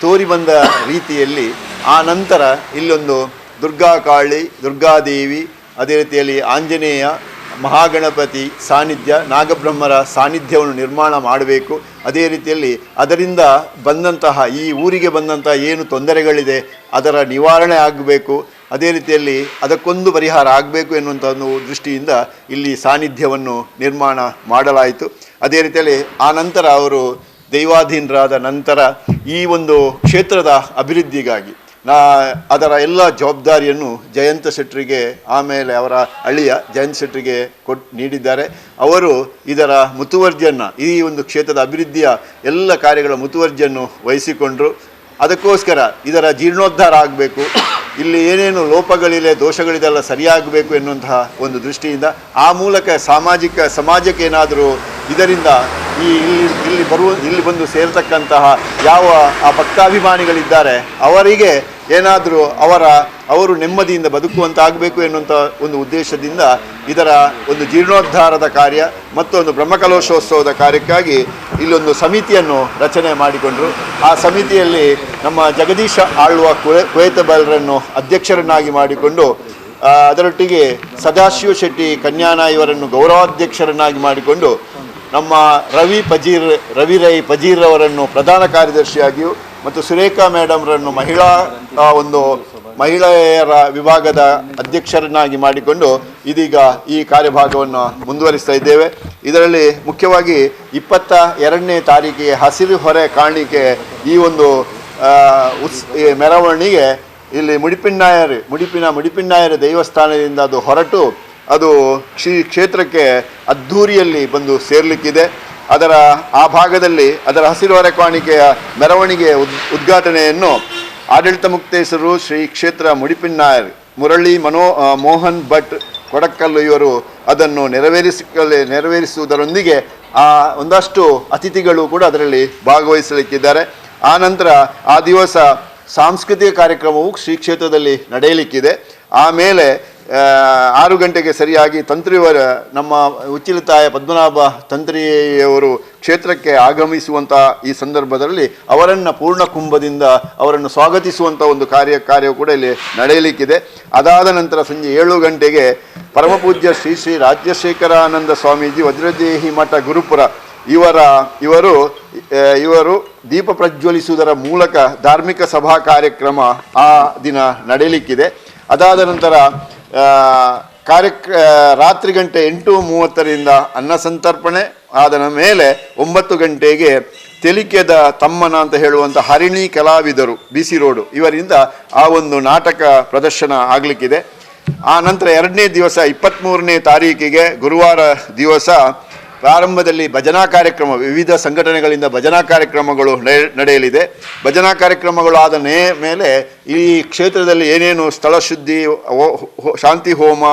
[SPEAKER 4] ತೋರಿ ಬಂದ ರೀತಿಯಲ್ಲಿ ಆ ನಂತರ ಇಲ್ಲೊಂದು ದುರ್ಗಾ ಕಾಳಿ, ದುರ್ಗಾದೇವಿ, ಅದೇ ರೀತಿಯಲ್ಲಿ ಆಂಜನೇಯ, ಮಹಾಗಣಪತಿ ಸಾನ್ನಿಧ್ಯ, ನಾಗಬ್ರಹ್ಮರ ಸಾನ್ನಿಧ್ಯವನ್ನು ನಿರ್ಮಾಣ ಮಾಡಬೇಕು. ಅದೇ ರೀತಿಯಲ್ಲಿ ಅದರಿಂದ ಬಂದಂತಹ ಈ ಊರಿಗೆ ಬಂದಂತಹ ಏನು ತೊಂದರೆಗಳಿದೆ ಅದರ ನಿವಾರಣೆ ಆಗಬೇಕು. ಅದೇ ರೀತಿಯಲ್ಲಿ ಅದಕ್ಕೊಂದು ಪರಿಹಾರ ಆಗಬೇಕು ಎನ್ನುವಂಥ ಒಂದು ದೃಷ್ಟಿಯಿಂದ ಇಲ್ಲಿ ಸಾನ್ನಿಧ್ಯವನ್ನು ನಿರ್ಮಾಣ ಮಾಡಲಾಯಿತು. ಅದೇ ರೀತಿಯಲ್ಲಿ ಆ ನಂತರ ಅವರು ದೈವಾಧೀನರಾದ ನಂತರ ಈ ಒಂದು ಕ್ಷೇತ್ರದ ಅಭಿವೃದ್ಧಿಗಾಗಿ ಅದರ ಎಲ್ಲ ಜವಾಬ್ದಾರಿಯನ್ನು ಜಯಂತ ಶೆಟ್ಟರಿಗೆ, ಆಮೇಲೆ ಅವರ ಅಳಿಯ ಜಯಂತ್ ಶೆಟ್ಟರಿಗೆ ನೀಡಿದ್ದಾರೆ. ಅವರು ಇದರ ಮುತುವರ್ಜಿಯನ್ನು, ಈ ಒಂದು ಕ್ಷೇತ್ರದ ಅಭಿವೃದ್ಧಿಯ ಎಲ್ಲ ಕಾರ್ಯಗಳ ಮುತುವರ್ಜಿಯನ್ನು ವಹಿಸಿಕೊಂಡರು. ಅದಕ್ಕೋಸ್ಕರ ಇದರ ಜೀರ್ಣೋದ್ಧಾರ ಆಗಬೇಕು, ಇಲ್ಲಿ ಏನೇನು ಲೋಪಗಳಿದೆ, ದೋಷಗಳಿದೆಲ್ಲ ಸರಿಯಾಗಬೇಕು ಎನ್ನುವಂತಹ ಒಂದು ದೃಷ್ಟಿಯಿಂದ ಆ ಮೂಲಕ ಸಮಾಜಕ್ಕೆ ಏನಾದರೂ ಇದರಿಂದ ಇಲ್ಲಿ ಬಂದು ಸೇರತಕ್ಕಂತಹ ಯಾವ ಆ ಭಕ್ತಾಭಿಮಾನಿಗಳಿದ್ದಾರೆ ಅವರಿಗೆ ಏನಾದರೂ ಅವರು ನೆಮ್ಮದಿಯಿಂದ ಬದುಕುವಂತಾಗಬೇಕು ಎನ್ನುವಂಥ ಒಂದು ಉದ್ದೇಶದಿಂದ ಇದರ ಒಂದು ಜೀರ್ಣೋದ್ಧಾರದ ಕಾರ್ಯ ಮತ್ತು ಒಂದು ಬ್ರಹ್ಮಕಲಶೋತ್ಸವದ ಕಾರ್ಯಕ್ಕಾಗಿ ಇಲ್ಲೊಂದು ಸಮಿತಿಯನ್ನು ರಚನೆ ಮಾಡಿಕೊಂಡರು. ಆ ಸಮಿತಿಯಲ್ಲಿ ನಮ್ಮ ಜಗದೀಶ ಆಳ್ವ ಕುವೇತಬಲ್ರನ್ನು ಅಧ್ಯಕ್ಷರನ್ನಾಗಿ ಮಾಡಿಕೊಂಡು ಅದರೊಟ್ಟಿಗೆ ಸದಾಶಿವ ಶೆಟ್ಟಿ ಕನ್ಯಾನ ಇವರನ್ನು ಗೌರವಾಧ್ಯಕ್ಷರನ್ನಾಗಿ ಮಾಡಿಕೊಂಡು ನಮ್ಮ ರವಿ ರೈ ಪಜೀರ್ ಅವರನ್ನು ಪ್ರಧಾನ ಕಾರ್ಯದರ್ಶಿಯಾಗಿಯೂ ಮತ್ತು ಸುರೇಖಾ ಮೇಡಮ್ರನ್ನು ಮಹಿಳೆಯರ ವಿಭಾಗದ ಅಧ್ಯಕ್ಷರನ್ನಾಗಿ ಮಾಡಿಕೊಂಡು ಇದೀಗ ಈ ಕಾರ್ಯಭಾಗವನ್ನು ಮುಂದುವರಿಸ್ತಾ ಇದ್ದೇವೆ. ಇದರಲ್ಲಿ ಮುಖ್ಯವಾಗಿ 22ನೇ ತಾರೀಕಿಗೆ ಹಸಿರು ಹೊರೆ ಕಾಣಲಿಕ್ಕೆ ಈ ಒಂದು ಮೆರವಣಿಗೆ ಇಲ್ಲಿ ಮುಡಿಪಿನಾಯರ ದೇವಸ್ಥಾನದಿಂದ ಅದು ಹೊರಟು ಅದು ಕ್ಷೇತ್ರಕ್ಕೆ ಅದ್ಧೂರಿಯಲ್ಲಿ ಬಂದು ಸೇರಲಿಕ್ಕಿದೆ. ಆ ಭಾಗದಲ್ಲಿ ಅದರ ಹಸಿರು ಹೊರೆ ಕಾಣಿಕೆಯ ಮೆರವಣಿಗೆಯ ಉದ್ಘಾಟನೆಯನ್ನು ಆಡಳಿತ ಮುಕ್ತೇಶ್ವರರು ಶ್ರೀ ಕ್ಷೇತ್ರ ಮುಡಿಪಿನ್ನಾಯರ್ ಮುರಳಿ ಮೋಹನ್ ಭಟ್ ಕೊಡಕಲ್ಲು ಇವರು ಅದನ್ನು ನೆರವೇರಿಸುವುದರೊಂದಿಗೆ ಒಂದಷ್ಟು ಅತಿಥಿಗಳು ಕೂಡ ಅದರಲ್ಲಿ ಭಾಗವಹಿಸಲಿಕ್ಕಿದ್ದಾರೆ. ಆ ನಂತರ ಆ ದಿವಸ ಸಾಂಸ್ಕೃತಿಕ ಕಾರ್ಯಕ್ರಮವು ಶ್ರೀ ಕ್ಷೇತ್ರದಲ್ಲಿ ನಡೆಯಲಿಕ್ಕಿದೆ. ಆಮೇಲೆ 6 ಗಂಟೆಗೆ ಸರಿಯಾಗಿ ನಮ್ಮ ಉಚ್ಚಿಲತಾಯ ಪದ್ಮನಾಭ ತಂತ್ರಿಯವರು ಕ್ಷೇತ್ರಕ್ಕೆ ಆಗಮಿಸುವಂಥ ಈ ಸಂದರ್ಭದಲ್ಲಿ ಅವರನ್ನು ಪೂರ್ಣ ಕುಂಭದಿಂದ ಅವರನ್ನು ಸ್ವಾಗತಿಸುವಂಥ ಒಂದು ಕಾರ್ಯವು ಕೂಡ ಇಲ್ಲಿ ನಡೆಯಲಿಕ್ಕಿದೆ. ಅದಾದ ನಂತರ ಸಂಜೆ 7 ಗಂಟೆಗೆ ಪರಮಪೂಜ್ಯ ಶ್ರೀ ಶ್ರೀ ರಾಜಶೇಖರಾನಂದ ಸ್ವಾಮೀಜಿ ವಜ್ರದೇಹಿ ಮಠ ಗುರುಪುರ ಇವರು ದೀಪ ಪ್ರಜ್ವಲಿಸುವುದರ ಮೂಲಕ ಧಾರ್ಮಿಕ ಸಭಾ ಕಾರ್ಯಕ್ರಮ ಆ ದಿನ ನಡೆಯಲಿಕ್ಕಿದೆ. ಅದಾದ ನಂತರ ರಾತ್ರಿ ಗಂಟೆ 8:30ರಿಂದ ಅನ್ನ ಸಂತರ್ಪಣೆ ಆದ ಮೇಲೆ 9 ಗಂಟೆಗೆ ತೆಲಿಕೆದ ತಮ್ಮನ ಅಂತ ಹೇಳುವಂಥ ಹರಿಣಿ ಕಲಾವಿದರು BC ರೋಡು ಇವರಿಂದ ಆ ಒಂದು ನಾಟಕ ಪ್ರದರ್ಶನ ಆಗಲಿಕ್ಕಿದೆ. ಆ ನಂತರ 2ನೇ ದಿವಸ 23ನೇ ತಾರೀಕಿಗೆ ಗುರುವಾರ ದಿವಸ ಪ್ರಾರಂಭದಲ್ಲಿ ಭಜನಾ ಕಾರ್ಯಕ್ರಮ, ವಿವಿಧ ಸಂಘಟನೆಗಳಿಂದ ಭಜನಾ ಕಾರ್ಯಕ್ರಮಗಳು ನಡೆಯಲಿದೆ. ಭಜನಾ ಕಾರ್ಯಕ್ರಮಗಳು ಆದ ಮೇಲೆ ಈ ಕ್ಷೇತ್ರದಲ್ಲಿ ಏನೇನು ಸ್ಥಳ ಶುದ್ಧಿ, ಶಾಂತಿ ಹೋಮ,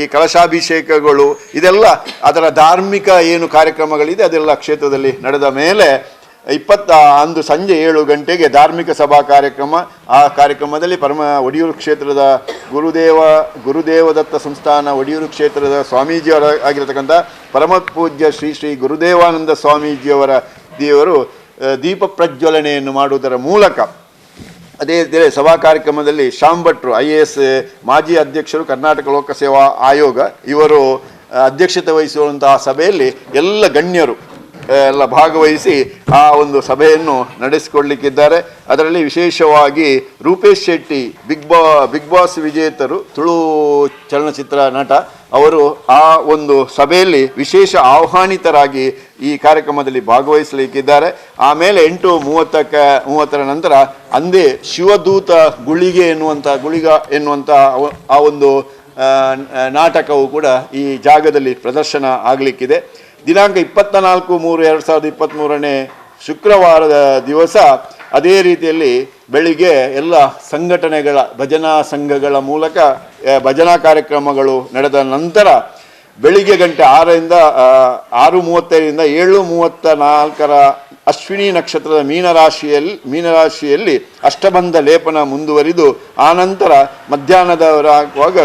[SPEAKER 4] ಈ ಕಲಶಾಭಿಷೇಕಗಳು ಇದೆಲ್ಲ ಅದರ ಧಾರ್ಮಿಕ ಏನು ಕಾರ್ಯಕ್ರಮಗಳಿದೆ ಅದೆಲ್ಲ ಕ್ಷೇತ್ರದಲ್ಲಿ ನಡೆದ ಮೇಲೆ ಅಂದು ಸಂಜೆ 7 ಗಂಟೆಗೆ ಧಾರ್ಮಿಕ ಸಭಾ ಕಾರ್ಯಕ್ರಮ. ಆ ಕಾರ್ಯಕ್ರಮದಲ್ಲಿ ಒಡಿಯೂರು ಕ್ಷೇತ್ರದ ಗುರುದೇವದತ್ತ ಸಂಸ್ಥಾನ ಒಡಿಯೂರು ಕ್ಷೇತ್ರದ ಸ್ವಾಮೀಜಿಯವರ ಆಗಿರತಕ್ಕಂಥ ಪರಮ ಪೂಜ್ಯ ಶ್ರೀ ಶ್ರೀ ಗುರುದೇವಾನಂದ ಸ್ವಾಮೀಜಿಯವರ ದೇವರು ದೀಪ ಪ್ರಜ್ವಲನೆಯನ್ನು ಮಾಡುವುದರ ಮೂಲಕ, ಅದೇ ಸಭಾ ಕಾರ್ಯಕ್ರಮದಲ್ಲಿ ಶ್ಯಾಮ್ ಭಟ್ರು IAS ಮಾಜಿ ಅಧ್ಯಕ್ಷರು, ಕರ್ನಾಟಕ ಲೋಕಸೇವಾ ಆಯೋಗ, ಇವರು ಅಧ್ಯಕ್ಷತೆ ವಹಿಸುವಂತಹ ಸಭೆಯಲ್ಲಿ ಎಲ್ಲ ಗಣ್ಯರು ಎಲ್ಲ ಭಾಗವಹಿಸಿ ಆ ಒಂದು ಸಭೆಯನ್ನು ನಡೆಸಿಕೊಡ್ಲಿಕ್ಕಿದ್ದಾರೆ. ಅದರಲ್ಲಿ ವಿಶೇಷವಾಗಿ ರೂಪೇಶ್ ಶೆಟ್ಟಿ, ಬಿಗ್ ಬಾಸ್ ವಿಜೇತರು, ತುಳು ಚಲನಚಿತ್ರ ನಟ, ಅವರು ಆ ಒಂದು ಸಭೆಯಲ್ಲಿ ವಿಶೇಷ ಆಹ್ವಾನಿತರಾಗಿ ಈ ಕಾರ್ಯಕ್ರಮದಲ್ಲಿ ಭಾಗವಹಿಸಲಿಕ್ಕಿದ್ದಾರೆ. ಆಮೇಲೆ 8:30ರ ನಂತರ ಅಂದೇ ಶಿವದೂತ ಗುಳಿಗ ಎನ್ನುವಂಥ ಆ ಒಂದು ನಾಟಕವು ಕೂಡ ಈ ಜಾಗದಲ್ಲಿ ಪ್ರದರ್ಶನ ಆಗಲಿಕ್ಕಿದೆ. ದಿನಾಂಕ 24/3/2023 ಶುಕ್ರವಾರದ ದಿವಸ ಅದೇ ರೀತಿಯಲ್ಲಿ ಬೆಳಿಗ್ಗೆ ಎಲ್ಲ ಸಂಘಟನೆಗಳ ಭಜನಾ ಸಂಘಗಳ ಮೂಲಕ ಭಜನಾ ಕಾರ್ಯಕ್ರಮಗಳು ನಡೆದ ನಂತರ ಬೆಳಿಗ್ಗೆ ಗಂಟೆ 6:35ರಿಂದ 7:34 ಅಶ್ವಿನಿ ನಕ್ಷತ್ರದ ಮೀನರಾಶಿಯಲ್ಲಿ ಅಷ್ಟಬಂಧ ಲೇಪನ ಮುಂದುವರಿದು ಆನಂತರ ಮಧ್ಯಾಹ್ನದವರಾಗುವಾಗ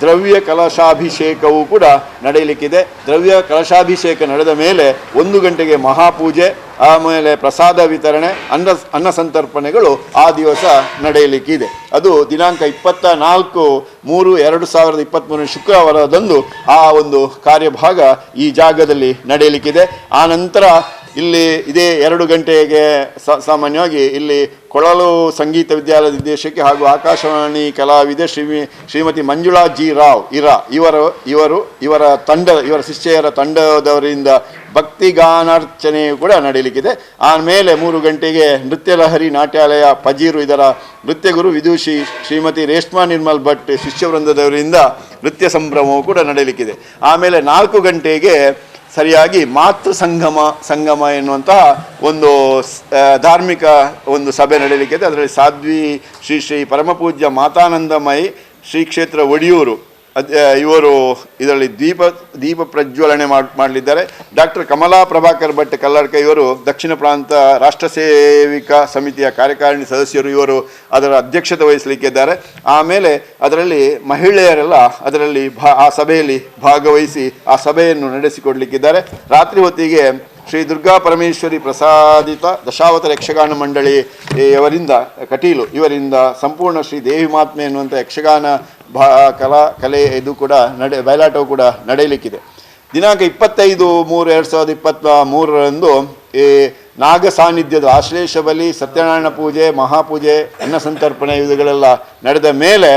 [SPEAKER 4] ದ್ರವ್ಯ ಕಲಶಾಭಿಷೇಕವೂ ಕೂಡ ನಡೆಯಲಿಕ್ಕಿದೆ. ದ್ರವ್ಯ ಕಲಶಾಭಿಷೇಕ ನಡೆದ ಮೇಲೆ 1 ಗಂಟೆಗೆ ಮಹಾಪೂಜೆ, ಆಮೇಲೆ ಪ್ರಸಾದ ವಿತರಣೆ, ಅನ್ನ ಸಂತರ್ಪಣೆಗಳು ಆ ದಿವಸ ನಡೆಯಲಿಕ್ಕಿದೆ. ಅದು ದಿನಾಂಕ 24/3/2023 ಶುಕ್ರವಾರದಂದು ಆ ಒಂದು ಕಾರ್ಯಭಾಗ ಈ ಜಾಗದಲ್ಲಿ ನಡೆಯಲಿಕ್ಕಿದೆ. ಆ ನಂತರ ಇಲ್ಲಿ ಇದೇ 2 ಗಂಟೆಗೆ ಸಾಮಾನ್ಯವಾಗಿ ಇಲ್ಲಿ ಕೊಳಲು ಸಂಗೀತ ವಿದ್ಯಾಲಯದ ನಿರ್ದೇಶಕಿ ಹಾಗೂ ಆಕಾಶವಾಣಿ ಕಲಾವಿದೆ ಶ್ರೀಮತಿ ಮಂಜುಳಾ ಜಿ ರಾವ್ ಇವರ ಶಿಷ್ಯರ ತಂಡದವರಿಂದ ಭಕ್ತಿಗಾನಾರ್ಚನೆಯು ಕೂಡ ನಡೆಯಲಿಕ್ಕಿದೆ. ಆಮೇಲೆ 3 ಗಂಟೆಗೆ ನೃತ್ಯ ಲಹರಿ ನಾಟ್ಯಾಲಯ ಪಜೀರು ಇದರ ನೃತ್ಯ ಗುರು ವಿದೂಷಿ ಶ್ರೀಮತಿ ರೇಷ್ಮಾ ನಿರ್ಮಲ್ ಭಟ್ ಶಿಷ್ಯವೃಂದದವರಿಂದ ನೃತ್ಯ ಸಂಭ್ರಮವು ಕೂಡ ನಡೆಯಲಿಕ್ಕಿದೆ. ಆಮೇಲೆ 4 ಗಂಟೆಗೆ ಸರಿಯಾಗಿ ಮಾತೃ ಸಂಗಮ ಎನ್ನುವಂತಹ ಒಂದು ಧಾರ್ಮಿಕ ಒಂದು ಸಭೆ ನಡೆಯಲಿಕ್ಕಿದೆ. ಅದರಲ್ಲಿ ಸಾಧ್ವಿ ಶ್ರೀ ಪರಮಪೂಜ್ಯ ಮಾತಾನಂದಮಯಿ ಶ್ರೀ ಕ್ಷೇತ್ರ ಒಡಿಯೂರು ಇವರು ಇದರಲ್ಲಿ ದೀಪ ಪ್ರಜ್ವಲನೆ ಮಾಡಲಿದ್ದಾರೆ. ಡಾಕ್ಟರ್ ಕಮಲಾ ಪ್ರಭಾಕರ್ ಭಟ್ ಕಲ್ಲಡ್ಕ ಇವರು ದಕ್ಷಿಣ ಪ್ರಾಂತ ರಾಷ್ಟ್ರ ಸೇವಿಕಾ ಸಮಿತಿಯ ಕಾರ್ಯಕಾರಿಣಿ ಸದಸ್ಯರು, ಇವರು ಅದರ ಅಧ್ಯಕ್ಷತೆ ವಹಿಸಲಿಕ್ಕಿದ್ದಾರೆ. ಆಮೇಲೆ ಅದರಲ್ಲಿ ಮಹಿಳೆಯರೆಲ್ಲ ಅದರಲ್ಲಿ ಆ ಸಭೆಯಲ್ಲಿ ಭಾಗವಹಿಸಿ ಆ ಸಭೆಯನ್ನು ನಡೆಸಿಕೊಡ್ಲಿಕ್ಕಿದ್ದಾರೆ. ರಾತ್ರಿ ಹೊತ್ತಿಗೆ ಶ್ರೀ ದುರ್ಗಾ ಪರಮೇಶ್ವರಿ ಪ್ರಸಾದಿತ ದಶಾವತಾರ ಯಕ್ಷಗಾನ ಮಂಡಳಿ ಕಟೀಲು ಇವರಿಂದ ಸಂಪೂರ್ಣ ಶ್ರೀ ದೇವಿ ಮಹಾತ್ಮೆ ಎನ್ನುವಂಥ ಯಕ್ಷಗಾನ ಕಲೆ ಇದು ಕೂಡ ಬಯಲಾಟವು ಕೂಡ ನಡೆಯಲಿಕ್ಕಿದೆ. ದಿನಾಂಕ 25/3/2023 ಈ ನಾಗ ಸಾನ್ನಿಧ್ಯದ ಆಶ್ಲೇಷ ಬಲಿ, ಸತ್ಯನಾರಾಯಣ ಪೂಜೆ, ಮಹಾಪೂಜೆ, ಅನ್ನ ಸಂತರ್ಪಣೆ ಇವುಗಳೆಲ್ಲ ನಡೆದ ಮೇಲೆ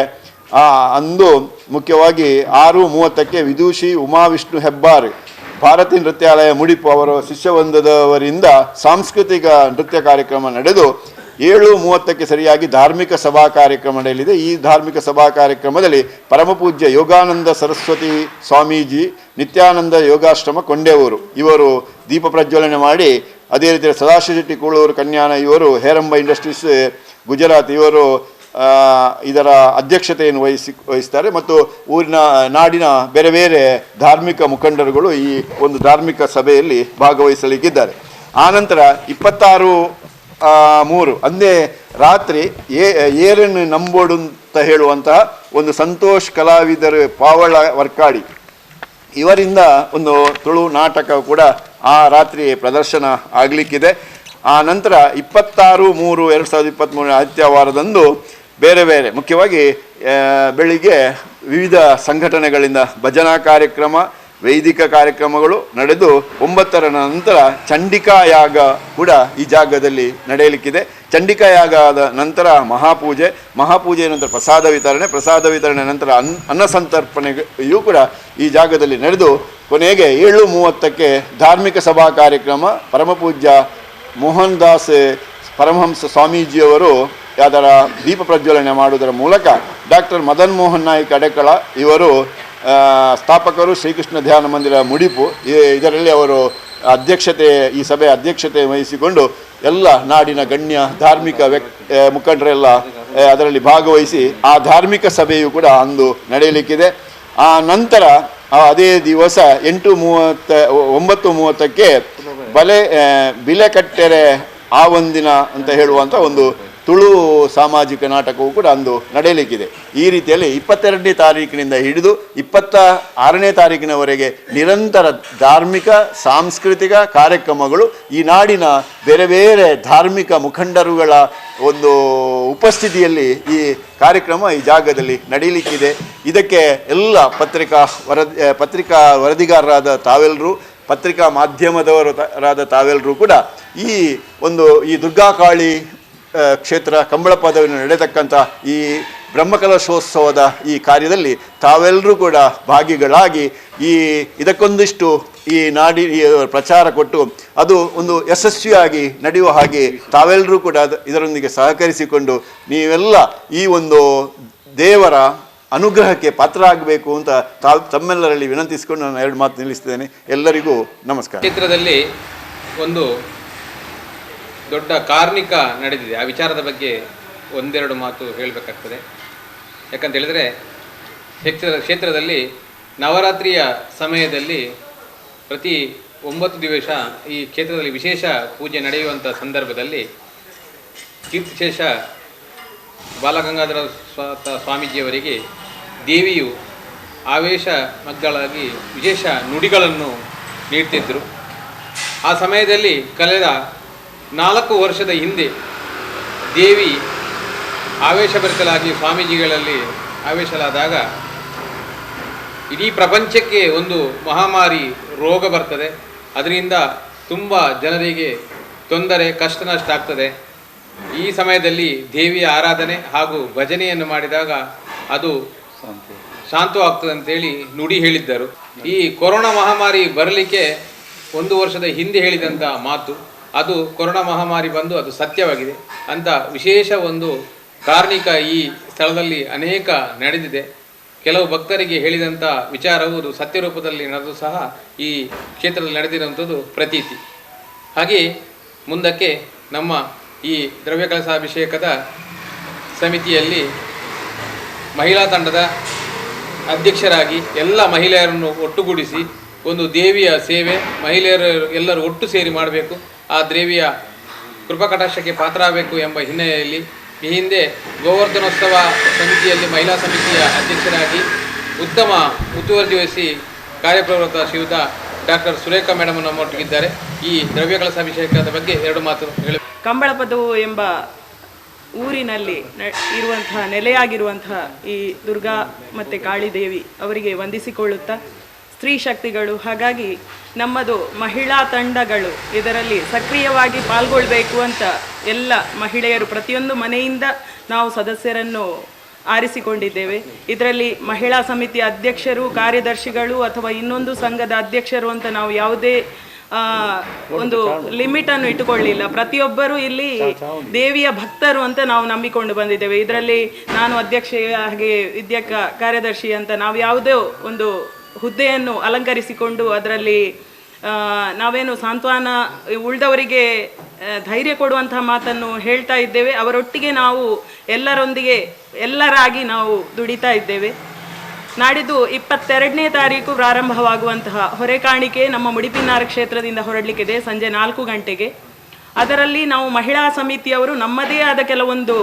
[SPEAKER 4] ಅಂದು ಮುಖ್ಯವಾಗಿ 6:30ಕ್ಕೆ ವಿದೂಷಿ ಉಮಾವಿಷ್ಣು ಹೆಬ್ಬಾರ್ ಭಾರತೀಯ ನೃತ್ಯಾಲಯ ಮುಡಿಪು ಅವರ ಶಿಷ್ಯವೃಂದದವರಿಂದ ಸಾಂಸ್ಕೃತಿಕ ನೃತ್ಯ ಕಾರ್ಯಕ್ರಮ ನಡೆದು 7:30ಕ್ಕೆ ಸರಿಯಾಗಿ ಧಾರ್ಮಿಕ ಸಭಾ ಕಾರ್ಯಕ್ರಮ ನಡೆಯಲಿದೆ. ಈ ಧಾರ್ಮಿಕ ಸಭಾ ಕಾರ್ಯಕ್ರಮದಲ್ಲಿ ಪರಮಪೂಜ್ಯ ಯೋಗಾನಂದ ಸರಸ್ವತಿ ಸ್ವಾಮೀಜಿ ನಿತ್ಯಾನಂದ ಯೋಗಾಶ್ರಮ ಕೊಂಡೇವರು ಇವರು ದೀಪ ಪ್ರಜ್ವಲನೆ ಮಾಡಿ, ಅದೇ ರೀತಿ ಸದಾಶಿವ ಶೆಟ್ಟಿ ಕೂಳೂರು ಕನ್ಯಾನ ಇವರು ಹೇರಂಬ ಇಂಡಸ್ಟ್ರೀಸ್ ಗುಜರಾತ್ ಇವರು ಇದರ ಅಧ್ಯಕ್ಷತೆಯನ್ನು ವಹಿಸ್ತಾರೆ. ಮತ್ತು ನಾಡಿನ ಬೇರೆ ಬೇರೆ ಧಾರ್ಮಿಕ ಮುಖಂಡರುಗಳು ಈ ಒಂದು ಧಾರ್ಮಿಕ ಸಭೆಯಲ್ಲಿ ಭಾಗವಹಿಸಲಿಕ್ಕಿದ್ದಾರೆ. ಆನಂತರ 26/3 ಅಂದೇ ರಾತ್ರಿ ಏರನ್ನು ನಂಬೋಡು ಅಂತ ಹೇಳುವಂತಹ ಒಂದು ಸಂತೋಷ್ ಕಲಾವಿದರು ಪಾವಳ ವರ್ಕಾಡಿ ಇವರಿಂದ ಒಂದು ತುಳು ನಾಟಕ ಕೂಡ ಆ ರಾತ್ರಿ ಪ್ರದರ್ಶನ ಆಗಲಿಕ್ಕಿದೆ. ಆ ನಂತರ 26/3/2023 ಆದಿತ್ಯವಾರದಂದು ಬೇರೆ ಬೇರೆ ಮುಖ್ಯವಾಗಿ ಬೆಳಿಗ್ಗೆ ವಿವಿಧ ಸಂಘಟನೆಗಳಿಂದ ಭಜನಾ ಕಾರ್ಯಕ್ರಮ, ವೈದಿಕ ಕಾರ್ಯಕ್ರಮಗಳು ನಡೆದು 9ರ ನಂತರ ಚಂಡಿಕಾ ಯಾಗ ಕೂಡ ಈ ಜಾಗದಲ್ಲಿ ನಡೆಯಲಿಕ್ಕಿದೆ. ಚಂಡಿಕಾ ಯಾಗದ ನಂತರ ಮಹಾಪೂಜೆಯ ನಂತರ ಪ್ರಸಾದ ವಿತರಣೆ ನಂತರ ಅನ್ನ ಸಂತರ್ಪಣೆಯೂ ಕೂಡ ಈ ಜಾಗದಲ್ಲಿ ನಡೆದು ಕೊನೆಗೆ 7:30ಕ್ಕೆ ಧಾರ್ಮಿಕ ಸಭಾ ಕಾರ್ಯಕ್ರಮ ಪರಮಪೂಜ್ಯ ಮೋಹನ್ ದಾಸ್ ಪರಮಹಂಸ ಸ್ವಾಮೀಜಿಯವರು ಅದರ ದೀಪ ಪ್ರಜ್ವಲನೆ ಮಾಡುವುದರ ಮೂಲಕ ಡಾಕ್ಟರ್ ಮದನ್ ಮೋಹನ್ ನಾಯ್ಕ ಅಡೆಕಳ ಇವರು ಸ್ಥಾಪಕರು, ಶ್ರೀಕೃಷ್ಣ ಧ್ಯಾನ ಮಂದಿರ ಮುಡಿಪು. ಇದರಲ್ಲಿ ಅವರು ಈ ಸಭೆಯ ಅಧ್ಯಕ್ಷತೆ ವಹಿಸಿಕೊಂಡು ಎಲ್ಲ ನಾಡಿನ ಗಣ್ಯ ಧಾರ್ಮಿಕ ಮುಖಂಡರೆಲ್ಲ ಅದರಲ್ಲಿ ಭಾಗವಹಿಸಿ ಆ ಧಾರ್ಮಿಕ ಸಭೆಯು ಕೂಡ ಅಂದು ನಡೆಯಲಿಕ್ಕಿದೆ. ಆ ನಂತರ ಅದೇ ದಿವಸ 9:30ಕ್ಕೆ ಬಿಲೆಕಟ್ಟೆರೆ ಆವಂದಿನ ಅಂತ ಹೇಳುವಂಥ ಒಂದು ತುಳು ಸಾಮಾಜಿಕ ನಾಟಕವು ಕೂಡ ಅಂದು ನಡೆಯಲಿಕ್ಕಿದೆ. ಈ ರೀತಿಯಲ್ಲಿ 22ನೇ ತಾರೀಕಿನಿಂದ ಹಿಡಿದು 26ನೇ ತಾರೀಕಿನವರೆಗೆ ನಿರಂತರ ಧಾರ್ಮಿಕ ಸಾಂಸ್ಕೃತಿಕ ಕಾರ್ಯಕ್ರಮಗಳು ಈ ನಾಡಿನ ಬೇರೆ ಬೇರೆ ಧಾರ್ಮಿಕ ಮುಖಂಡರುಗಳ ಒಂದು ಉಪಸ್ಥಿತಿಯಲ್ಲಿ ಈ ಕಾರ್ಯಕ್ರಮ ಈ ಜಾಗದಲ್ಲಿ ನಡೆಯಲಿಕ್ಕಿದೆ. ಇದಕ್ಕೆ ಎಲ್ಲ ಪತ್ರಿಕಾ ವರದಿಗಾರರಾದ ತಾವೆಲ್ಲರೂ, ಪತ್ರಿಕಾ ಮಾಧ್ಯಮದವರಾದ ತಾವೆಲ್ಲರೂ ಕೂಡ ಈ ದುರ್ಗಾಕಾಳಿ ಕ್ಷೇತ್ರ ಕಂಬಳಪದವಿನ ನಡೆತಕ್ಕಂಥ ಈ ಬ್ರಹ್ಮಕಲಶೋತ್ಸವದ ಈ ಕಾರ್ಯದಲ್ಲಿ ತಾವೆಲ್ಲರೂ ಕೂಡ ಭಾಗಿಗಳಾಗಿ ಇದಕ್ಕೊಂದಿಷ್ಟು ಈ ಪ್ರಚಾರ ಕೊಟ್ಟು ಅದು ಒಂದು ಯಶಸ್ವಿಯಾಗಿ ನಡೆಯುವ ಹಾಗೆ ತಾವೆಲ್ಲರೂ ಕೂಡ ಇದರೊಂದಿಗೆ ಸಹಕರಿಸಿಕೊಂಡು ನೀವೆಲ್ಲ ಈ ಒಂದು ದೇವರ ಅನುಗ್ರಹಕ್ಕೆ ಪಾತ್ರ ಆಗಬೇಕು ಅಂತ ತಮ್ಮೆಲ್ಲರಲ್ಲಿ ವಿನಂತಿಸಿಕೊಂಡು ನಾನು 2 ಮಾತು ನಿಲ್ಲಿಸ್ತೇನೆ. ಎಲ್ಲರಿಗೂ ನಮಸ್ಕಾರ.
[SPEAKER 1] ಕ್ಷೇತ್ರದಲ್ಲಿ ಒಂದು ದೊಡ್ಡ ಕಾರ್ಣಿಕ ನಡೆದಿದೆ. ಆ ವಿಚಾರದ ಬಗ್ಗೆ 1-2 ಮಾತು ಹೇಳಬೇಕಾಗ್ತದೆ. ಯಾಕಂತ ಹೇಳಿದರೆ ಕ್ಷೇತ್ರದಲ್ಲಿ ನವರಾತ್ರಿಯ ಸಮಯದಲ್ಲಿ ಪ್ರತಿ 9 ದಿವಸ ಈ ಕ್ಷೇತ್ರದಲ್ಲಿ ವಿಶೇಷ ಪೂಜೆ ನಡೆಯುವಂಥ ಸಂದರ್ಭದಲ್ಲಿ ಕೀರ್ತಿಶೇಷ ಬಾಲಗಂಗಾಧರ ಸ್ವಾಮೀಜಿಯವರಿಗೆ ದೇವಿಯು ಆವೇಶ ಮಗ್ಗಳಾಗಿ ವಿಶೇಷ ನುಡಿಗಳನ್ನು ನೀಡ್ತಿದ್ದರು. ಆ ಸಮಯದಲ್ಲಿ ಕಳೆದ 4 ವರ್ಷದ ಹಿಂದೆ ದೇವಿ ಆವೇಶಭರಿತಲಾಗಿ ಸ್ವಾಮೀಜಿಗಳಲ್ಲಿ ಆವೇಶಲಾದಾಗ ಇಡೀ ಪ್ರಪಂಚಕ್ಕೆ ಒಂದು ಮಹಾಮಾರಿ ರೋಗ ಬರ್ತದೆ. ಅದರಿಂದ ತುಂಬ ಜನರಿಗೆ ತೊಂದರೆ ಕಷ್ಟ ನಷ್ಟ ಆಗ್ತದೆ. ಈ ಸಮಯದಲ್ಲಿ ದೇವಿಯ ಆರಾಧನೆ ಹಾಗೂ ಭಜನೆಯನ್ನು ಮಾಡಿದಾಗ ಅದು ಶಾಂತವಾಗ್ತದೆ ಅಂತೇಳಿ ನುಡಿ ಹೇಳಿದ್ದರು. ಈ ಕೊರೋನಾ ಮಹಾಮಾರಿ ಬರಲಿಕ್ಕೆ 1 ವರ್ಷದ ಹಿಂದೆ ಹೇಳಿದಂಥ ಮಾತು ಅದು ಕೊರೋನಾ ಮಹಾಮಾರಿ ಬಂದು ಅದು ಸತ್ಯವಾಗಿದೆ ಅಂತ ವಿಶೇಷ ಒಂದು ಕಾರ್ಣಿಕ ಈ ಸ್ಥಳದಲ್ಲಿ ಅನೇಕ ನಡೆದಿದೆ. ಕೆಲವು ಭಕ್ತರಿಗೆ ಹೇಳಿದಂಥ ವಿಚಾರವು ಅದು ಸತ್ಯರೂಪದಲ್ಲಿ ನಡೆದು ಸಹ ಈ ಕ್ಷೇತ್ರದಲ್ಲಿ ನಡೆದಿರುವಂಥದ್ದು ಪ್ರತೀತಿ. ಹಾಗೆಯೇ ಮುಂದಕ್ಕೆ ನಮ್ಮ ಈ ದ್ರವ್ಯ ಕಲಶಾಭಿಷೇಕದ ಸಮಿತಿಯಲ್ಲಿ ಮಹಿಳಾ ತಂಡದ ಅಧ್ಯಕ್ಷರಾಗಿ ಎಲ್ಲ ಮಹಿಳೆಯರನ್ನು ಒಟ್ಟುಗೂಡಿಸಿ ಒಂದು ದೇವಿಯ ಸೇವೆ ಮಹಿಳೆಯರು ಎಲ್ಲರೂ ಒಟ್ಟು ಸೇರಿ ಮಾಡಬೇಕು, ಆ ದೇವಿಯ ಕೃಪಾಕಟಾಕ್ಷಕ್ಕೆ ಪಾತ್ರ ಆಗಬೇಕು ಎಂಬ ಹಿನ್ನೆಲೆಯಲ್ಲಿ ಈ ಹಿಂದೆ ಗೋವರ್ಧನೋತ್ಸವ ಸಮಿತಿಯಲ್ಲಿ ಮಹಿಳಾ ಸಮಿತಿಯ ಅಧ್ಯಕ್ಷರಾಗಿ ಉತ್ತಮ ಮುತುವರ್ಜಿ ವಹಿಸಿ ಕಾರ್ಯಪ್ರವೃತ್ತ ಶ್ರೀಯುತ ಡಾಕ್ಟರ್ ಸುರೇಖಾ ಮೇಡಮ್ ನಮ್ಮೊಟ್ಟಿಗಿದ್ದಾರೆ. ಈ ದ್ರವ್ಯ ಕಲಶಾಭಿಷೇಕದ ಬಗ್ಗೆ 2 ಮಾತು ಹೇಳಿ.
[SPEAKER 5] ಕಂಬಳಪದವು ಎಂಬ ಊರಿನಲ್ಲಿ ಇರುವಂತಹ ನೆಲೆಯಾಗಿರುವಂತಹ ಈ ದುರ್ಗಾ ಮತ್ತು ಕಾಳಿದೇವಿ ಅವರಿಗೆ ವಂದಿಸಿಕೊಳ್ಳುತ್ತಾ ಸ್ತ್ರೀ ಶಕ್ತಿಗಳು, ಹಾಗಾಗಿ ನಮ್ಮದು ಮಹಿಳಾ ತಂಡಗಳು ಇದರಲ್ಲಿ ಸಕ್ರಿಯವಾಗಿ ಪಾಲ್ಗೊಳ್ಳಬೇಕು ಅಂತ ಎಲ್ಲ ಮಹಿಳೆಯರು ಪ್ರತಿಯೊಂದು ಮನೆಯಿಂದ ನಾವು ಸದಸ್ಯರನ್ನು ಆರಿಸಿಕೊಂಡಿದ್ದೇವೆ. ಇದರಲ್ಲಿ ಮಹಿಳಾ ಸಮಿತಿಯ ಅಧ್ಯಕ್ಷರು, ಕಾರ್ಯದರ್ಶಿಗಳು ಅಥವಾ ಇನ್ನೊಂದು ಸಂಘದ ಅಧ್ಯಕ್ಷರು ಅಂತ ನಾವು ಯಾವುದೇ ಒಂದು ಲಿಮಿಟನ್ನು ಇಟ್ಟುಕೊಳ್ಳಿಲ್ಲ. ಪ್ರತಿಯೊಬ್ಬರು ಇಲ್ಲಿ ದೇವಿಯ ಭಕ್ತರು ಅಂತ ನಾವು ನಂಬಿಕೊಂಡು ಬಂದಿದ್ದೇವೆ. ಇದರಲ್ಲಿ ನಾನು ಅಧ್ಯಕ್ಷೆ ಹಾಗೆ ಕಾರ್ಯದರ್ಶಿ ಅಂತ ನಾವು ಯಾವುದೇ ಒಂದು ಹುದ್ದೆಯನ್ನು ಅಲಂಕರಿಸಿಕೊಂಡು ಅದರಲ್ಲಿ ನಾವೇನು ಸಾಂತ್ವನ ಉಳಿದವರಿಗೆ ಧೈರ್ಯ ಕೊಡುವಂತಹ ಮಾತನ್ನು ಹೇಳ್ತಾ ಇದ್ದೇವೆ. ಅವರೊಟ್ಟಿಗೆ ನಾವು ಎಲ್ಲರಾಗಿ ನಾವು ದುಡಿತಾ ಇದ್ದೇವೆ. ನಾಡಿದ್ದು 22ನೇ ತಾರೀಕು ಪ್ರಾರಂಭವಾಗುವಂತಹ ಹೊರೆಕಾಣಿಕೆ ನಮ್ಮ ಮುಡಿಪಿನಾರ ಕ್ಷೇತ್ರದಿಂದ ಹೊರಡಲಿಕ್ಕಿದೆ ಸಂಜೆ 4 ಗಂಟೆಗೆ. ಅದರಲ್ಲಿ ನಾವು ಮಹಿಳಾ ಸಮಿತಿಯವರು ನಮ್ಮದೇ ಆದ ಕೆಲವೊಂದು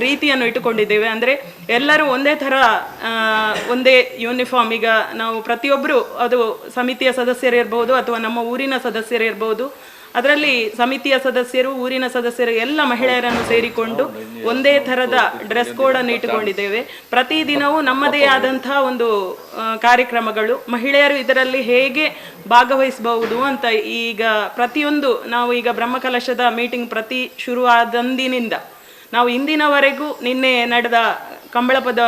[SPEAKER 5] ರೀತಿಯನ್ನು ಇಟ್ಟುಕೊಂಡಿದ್ದೇವೆ. ಅಂದರೆ ಎಲ್ಲರೂ ಒಂದೇ ಥರ ಒಂದೇ ಯೂನಿಫಾರ್ಮ್. ಈಗ ನಾವು ಪ್ರತಿಯೊಬ್ಬರು ಅದು ಸಮಿತಿಯ ಸದಸ್ಯರಿರ್ಬೋದು ಅಥವಾ ನಮ್ಮ ಊರಿನ ಸದಸ್ಯರಿರ್ಬೋದು ಅದರಲ್ಲಿ ಸಮಿತಿಯ ಸದಸ್ಯರು, ಊರಿನ ಸದಸ್ಯರು, ಎಲ್ಲ ಮಹಿಳೆಯರನ್ನು ಸೇರಿಕೊಂಡು ಒಂದೇ ಥರದ ಡ್ರೆಸ್ ಕೋಡನ್ನು ಇಟ್ಟುಕೊಂಡಿದ್ದೇವೆ. ಪ್ರತಿದಿನವೂ ನಮ್ಮದೇ ಆದಂತಹ ಒಂದು ಕಾರ್ಯಕ್ರಮಗಳು, ಮಹಿಳೆಯರು ಇದರಲ್ಲಿ ಹೇಗೆ ಭಾಗವಹಿಸಬಹುದು ಅಂತ ಈಗ ಪ್ರತಿಯೊಂದು ನಾವು ಈಗ ಬ್ರಹ್ಮಕಲಶದ ಮೀಟಿಂಗ್ ಪ್ರತಿ ಶುರುವಾದಂದಿನಿಂದ ನಾವು ಇಂದಿನವರೆಗೂ ನಿನ್ನೆ ನಡೆದ ಕಂಬಳಪದ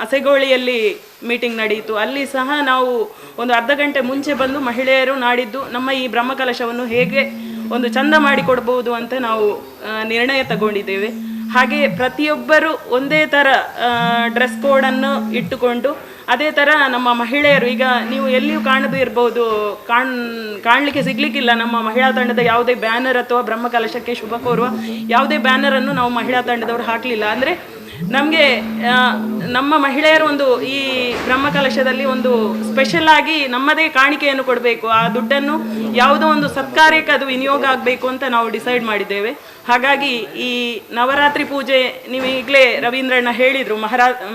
[SPEAKER 5] ಅಸೆಗೋಳಿಯಲ್ಲಿ ಮೀಟಿಂಗ್ ನಡೆಯಿತು. ಅಲ್ಲಿ ಸಹ ನಾವು ಒಂದು ಅರ್ಧ ಗಂಟೆ ಮುಂಚೆ ಬಂದು ಮಹಿಳೆಯರು ನಾಡಿದ್ದು ನಮ್ಮ ಈ ಬ್ರಹ್ಮಕಲಶವನ್ನು ಹೇಗೆ ಒಂದು ಚಂದ ಮಾಡಿಕೊಡ್ಬೋದು ಅಂತ ನಾವು ನಿರ್ಣಯ ತಗೊಂಡಿದ್ದೇವೆ. ಹಾಗೆ ಪ್ರತಿಯೊಬ್ಬರು ಒಂದೇ ಥರ ಡ್ರೆಸ್ ಕೋಡನ್ನು ಇಟ್ಟುಕೊಂಡು ಅದೇ ಥರ ನಮ್ಮ ಮಹಿಳೆಯರು, ಈಗ ನೀವು ಎಲ್ಲಿಯೂ ಕಾಣದೇ ಇರ್ಬೋದು, ಕಾಣಲಿಕ್ಕೆ ಸಿಗ್ಲಿಕ್ಕಿಲ್ಲ ನಮ್ಮ ಮಹಿಳಾ ತಂಡದ ಯಾವುದೇ ಬ್ಯಾನರ್ ಅಥವಾ ಬ್ರಹ್ಮಕಲಶಕ್ಕೆ ಶುಭ ಕೋರುವ ಯಾವುದೇ ಬ್ಯಾನರನ್ನು ನಾವು ಮಹಿಳಾ ತಂಡದವರು ಹಾಕಲಿಲ್ಲ. ಅಂದರೆ ನಮಗೆ ನಮ್ಮ ಮಹಿಳೆಯರು ಒಂದು ಈ ಬ್ರಹ್ಮಕಲಶದಲ್ಲಿ ಒಂದು ಸ್ಪೆಷಲ್ ಆಗಿ ನಮ್ಮದೇ ಕಾಣಿಕೆಯನ್ನು ಕೊಡಬೇಕು, ಆ ದುಡ್ಡನ್ನು ಯಾವುದೋ ಒಂದು ಸತ್ಕಾರ್ಯಕ್ಕೆ ಅದು ವಿನಿಯೋಗ ಆಗಬೇಕು ಅಂತ ನಾವು ಡಿಸೈಡ್ ಮಾಡಿದ್ದೇವೆ. ಹಾಗಾಗಿ ಈ ನವರಾತ್ರಿ ಪೂಜೆ ನೀವು ಈಗಲೇ ರವೀಂದ್ರಣ್ಣ ಹೇಳಿದರು,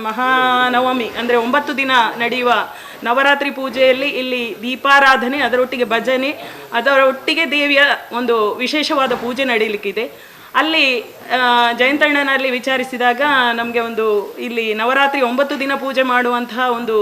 [SPEAKER 5] ಮಹಾನವಮಿ ಅಂದರೆ 9 ದಿನ ನಡೆಯುವ ನವರಾತ್ರಿ ಪೂಜೆಯಲ್ಲಿ ಇಲ್ಲಿ ದೀಪಾರಾಧನೆ, ಅದರೊಟ್ಟಿಗೆ ಭಜನೆ, ಅದರೊಟ್ಟಿಗೆ ದೇವಿಯ ಒಂದು ವಿಶೇಷವಾದ ಪೂಜೆ ನಡೀಲಿಕ್ಕಿದೆ. ಅಲ್ಲಿ ಜಯಂತಣ್ಣನಲ್ಲಿ ವಿಚಾರಿಸಿದಾಗ ನಮಗೆ ಒಂದು ಇಲ್ಲಿ ನವರಾತ್ರಿ 9 ದಿನ ಪೂಜೆ ಮಾಡುವಂತಹ ಒಂದು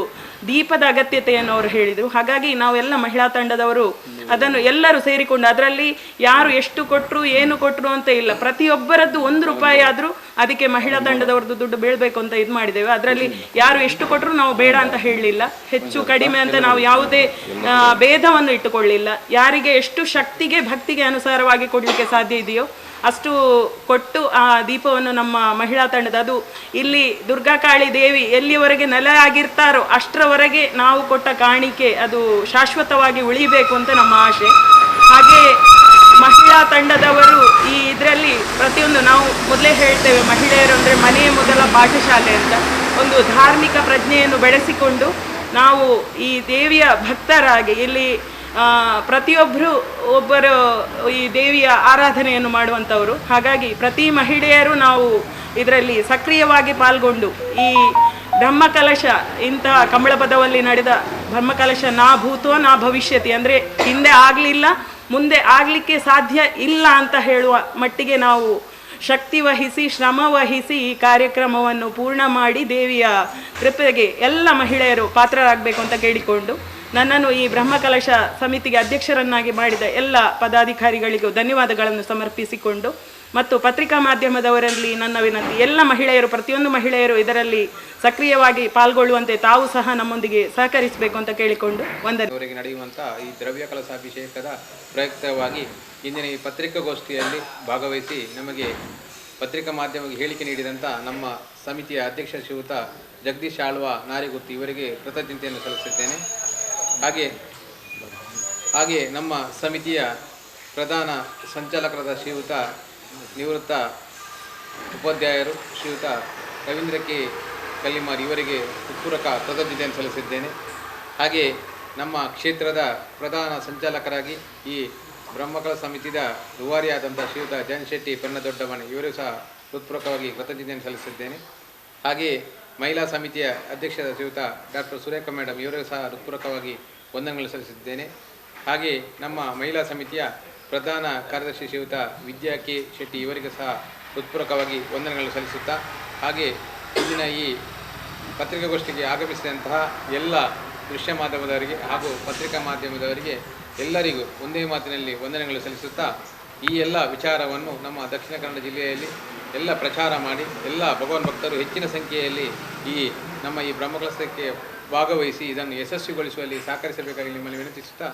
[SPEAKER 5] ದೀಪದ ಅಗತ್ಯತೆಯನ್ನು ಅವರು ಹೇಳಿದರು. ಹಾಗಾಗಿ ನಾವೆಲ್ಲ ಮಹಿಳಾ ತಂಡದವರು ಅದನ್ನು ಎಲ್ಲರೂ ಸೇರಿಕೊಂಡು, ಅದರಲ್ಲಿ ಯಾರು ಎಷ್ಟು ಕೊಟ್ಟರು ಏನು ಕೊಟ್ಟರು ಅಂತ ಇಲ್ಲ, ಪ್ರತಿಯೊಬ್ಬರದ್ದು 1 ರೂಪಾಯಿ ಆದರೂ ಅದಕ್ಕೆ ಮಹಿಳಾ ತಂಡದವ್ರದ್ದು ದುಡ್ಡು ಬೀಳಬೇಕು ಅಂತ ಇದು ಮಾಡಿದ್ದೇವೆ. ಅದರಲ್ಲಿ ಯಾರು ಎಷ್ಟು ಕೊಟ್ಟರು ನಾವು ಬೇಡ ಅಂತ ಹೇಳಲಿಲ್ಲ, ಹೆಚ್ಚು ಕಡಿಮೆ ಅಂತ ನಾವು ಯಾವುದೇ ಭೇದವನ್ನು ಇಟ್ಟುಕೊಳ್ಳಿಲ್ಲ. ಯಾರಿಗೆ ಎಷ್ಟು ಶಕ್ತಿಗೆ ಭಕ್ತಿಗೆ ಅನುಸಾರವಾಗಿ ಕೊಡಲಿಕ್ಕೆ ಸಾಧ್ಯ ಇದೆಯೋ ಅಷ್ಟು ಕೊಟ್ಟು ಆ ದೀಪವನ್ನು ನಮ್ಮ ಮಹಿಳಾ ತಂಡದ, ಅದು ಇಲ್ಲಿ ದುರ್ಗಾಕಾಳಿ ದೇವಿ ಎಲ್ಲಿವರೆಗೆ ನೆಲೆ ಆಗಿರ್ತಾರೋ ಅಷ್ಟರವರೆಗೆ ನಾವು ಕೊಟ್ಟ ಕಾಣಿಕೆ ಅದು ಶಾಶ್ವತವಾಗಿ ಉಳಿಬೇಕು ಅಂತ ನಮ್ಮ ಆಶೆ. ಹಾಗೆ ಮಹಿಳಾ ತಂಡದವರು ಈ ಇದರಲ್ಲಿ ಪ್ರತಿಯೊಂದು, ನಾವು ಮೊದಲೇ ಹೇಳ್ತೇವೆ ಮಹಿಳೆಯರು ಅಂದರೆ ಮನೆಯ ಮೊದಲ ಪಾಠಶಾಲೆ ಅಂತ, ಒಂದು ಧಾರ್ಮಿಕ ಪ್ರಜ್ಞೆಯನ್ನು ಬೆಳೆಸಿಕೊಂಡು ನಾವು ಈ ದೇವಿಯ ಭಕ್ತರಾಗಿ ಇಲ್ಲಿ ಪ್ರತಿಯೊಬ್ಬರು ಒಬ್ಬರು ಈ ದೇವಿಯ ಆರಾಧನೆಯನ್ನು ಮಾಡುವಂಥವರು. ಹಾಗಾಗಿ ಪ್ರತಿ ಮಹಿಳೆಯರು ನಾವು ಇದರಲ್ಲಿ ಸಕ್ರಿಯವಾಗಿ ಪಾಲ್ಗೊಂಡು ಈ ಬ್ರಹ್ಮಕಲಶ, ಇಂತಹ ಕಂಬಳಪದವಲ್ಲಿ ನಡೆದ ಬ್ರಹ್ಮಕಲಶ ನಾ ಭೂತೋ ನಾ ಭವಿಷ್ಯತಿ, ಅಂದರೆ ಹಿಂದೆ ಆಗಲಿಲ್ಲ ಮುಂದೆ ಆಗಲಿಕ್ಕೆ ಸಾಧ್ಯ ಇಲ್ಲ ಅಂತ ಹೇಳುವ ಮಟ್ಟಿಗೆ ನಾವು ಶಕ್ತಿ ವಹಿಸಿ ಶ್ರಮ ವಹಿಸಿ ಈ ಕಾರ್ಯಕ್ರಮವನ್ನು ಪೂರ್ಣ ಮಾಡಿ ದೇವಿಯ ಕೃಪೆಗೆ ಎಲ್ಲ ಮಹಿಳೆಯರು ಪಾತ್ರರಾಗಬೇಕು ಅಂತ ಕೇಳಿಕೊಂಡು ನನ್ನನ್ನು ಈ ಬ್ರಹ್ಮಕಲಶ ಸಮಿತಿಗೆ ಅಧ್ಯಕ್ಷರನ್ನಾಗಿ ಮಾಡಿದ ಎಲ್ಲ ಪದಾಧಿಕಾರಿಗಳಿಗೂ ಧನ್ಯವಾದಗಳನ್ನು ಸಮರ್ಪಿಸಿಕೊಂಡು, ಮತ್ತು ಪತ್ರಿಕಾ ಮಾಧ್ಯಮದವರಲ್ಲಿ ನನ್ನ ವಿನಂತಿ, ಎಲ್ಲ ಮಹಿಳೆಯರು, ಪ್ರತಿಯೊಂದು ಮಹಿಳೆಯರು ಇದರಲ್ಲಿ ಸಕ್ರಿಯವಾಗಿ ಪಾಲ್ಗೊಳ್ಳುವಂತೆ ತಾವು ಸಹ ನಮ್ಮೊಂದಿಗೆ ಸಹಕರಿಸಬೇಕು ಅಂತ ಕೇಳಿಕೊಂಡು
[SPEAKER 1] ವಂದನೆವರೆಗೆ ನಡೆಯುವಂಥ ಈ ದ್ರವ್ಯ ಕಲಶಾಭಿಷೇಕದ ಪ್ರಯುಕ್ತವಾಗಿ ಇಂದಿನ ಈ ಪತ್ರಿಕಾಗೋಷ್ಠಿಯಲ್ಲಿ ಭಾಗವಹಿಸಿ ನಮಗೆ ಪತ್ರಿಕಾ ಮಾಧ್ಯಮಕ್ಕೆ ಹೇಳಿಕೆ ನೀಡಿದಂಥ ನಮ್ಮ ಸಮಿತಿಯ ಅಧ್ಯಕ್ಷ ಶ್ರೀಯುತ ಜಗದೀಶ್ ಆಳ್ವ ನಾರಿಗುತ್ತಿ ಇವರಿಗೆ ಕೃತಜ್ಞತೆಯನ್ನು ಸಲ್ಲಿಸುತ್ತೇನೆ. ಹಾಗೆ ನಮ್ಮ ಸಮಿತಿಯ ಪ್ರಧಾನ ಸಂಚಾಲಕರಾದ ಶ್ರೀಯುತ ನಿವೃತ್ತ ಉಪಾಧ್ಯಾಯರು ಶ್ರೀಯುತ ರವೀಂದ್ರ ಕೆ ಕಲ್ಲಿಮಾರ್ ಇವರಿಗೆ ಹೃತ್ಪೂರ್ವಕ ಕೃತಜ್ಞತೆಯನ್ನು ಸಲ್ಲಿಸಿದ್ದೇನೆ. ಹಾಗೆ ನಮ್ಮ ಕ್ಷೇತ್ರದ ಪ್ರಧಾನ ಸಂಚಾಲಕರಾಗಿ ಈ ಬ್ರಹ್ಮಕಲ ಸಮಿತಿಯ ದುವಾರಿಯಾದಂಥ ಶ್ರೀಯುತ ಜಯಂತ್ ಪೆನ್ನದೊಡ್ಡಮನೆ ಇವರಿಗೂ ಸಹ ಹೃತ್ಪೂರ್ವಕವಾಗಿ ಕೃತಜ್ಞತೆಯನ್ನು ಸಲ್ಲಿಸಿದ್ದೇನೆ. ಹಾಗೆ ಮಹಿಳಾ ಸಮಿತಿಯ ಅಧ್ಯಕ್ಷರಾದ ಶ್ರೀಯುತ ಡಾಕ್ಟರ್ ಸುರೇಖ ಮೇಡಮ್ ಇವರಿಗೂ ಸಹ ಹೃತ್ಪೂರ್ವಕವಾಗಿ ವಂದನೆಗಳು ಸಲ್ಲಿಸಿದ್ದೇನೆ. ಹಾಗೆ ನಮ್ಮ ಮಹಿಳಾ ಸಮಿತಿಯ ಪ್ರಧಾನ ಕಾರ್ಯದರ್ಶಿ ಶ್ರೀಯುತ ವಿದ್ಯಾ ಕೆ ಶೆಟ್ಟಿ ಇವರಿಗೆ ಸಹ ಹೃತ್ಪೂರ್ವಕವಾಗಿ ವಂದನೆಗಳು ಸಲ್ಲಿಸುತ್ತಾ, ಹಾಗೆ ಇಂದಿನ ಈ ಪತ್ರಿಕಾಗೋಷ್ಠಿಗೆ ಆಗಮಿಸಿದಂತಹ ಎಲ್ಲ ದೃಶ್ಯ ಮಾಧ್ಯಮದವರಿಗೆ ಹಾಗೂ ಪತ್ರಿಕಾ ಮಾಧ್ಯಮದವರಿಗೆ ಎಲ್ಲರಿಗೂ ಒಂದೇ ಮಾತಿನಲ್ಲಿ ವಂದನೆಗಳು ಸಲ್ಲಿಸುತ್ತಾ, ಈ ಎಲ್ಲ ವಿಚಾರವನ್ನು ನಮ್ಮ ದಕ್ಷಿಣ ಕನ್ನಡ ಜಿಲ್ಲೆಯಲ್ಲಿ ಎಲ್ಲ ಪ್ರಚಾರ ಮಾಡಿ ಎಲ್ಲ ಭಗವಾನ್ ಭಕ್ತರು ಹೆಚ್ಚಿನ ಸಂಖ್ಯೆಯಲ್ಲಿ ಈ ನಮ್ಮ ಈ ಬ್ರಹ್ಮಕಲಶಕ್ಕೆ ಭಾಗವಹಿಸಿ ಇದನ್ನು ಯಶಸ್ವಿಗೊಳಿಸುವಲ್ಲಿ ಸಹಕರಿಸಬೇಕಾಗಿ ನಿಮ್ಮಲ್ಲಿ ವಿನಂತಿಸುತ್ತಾ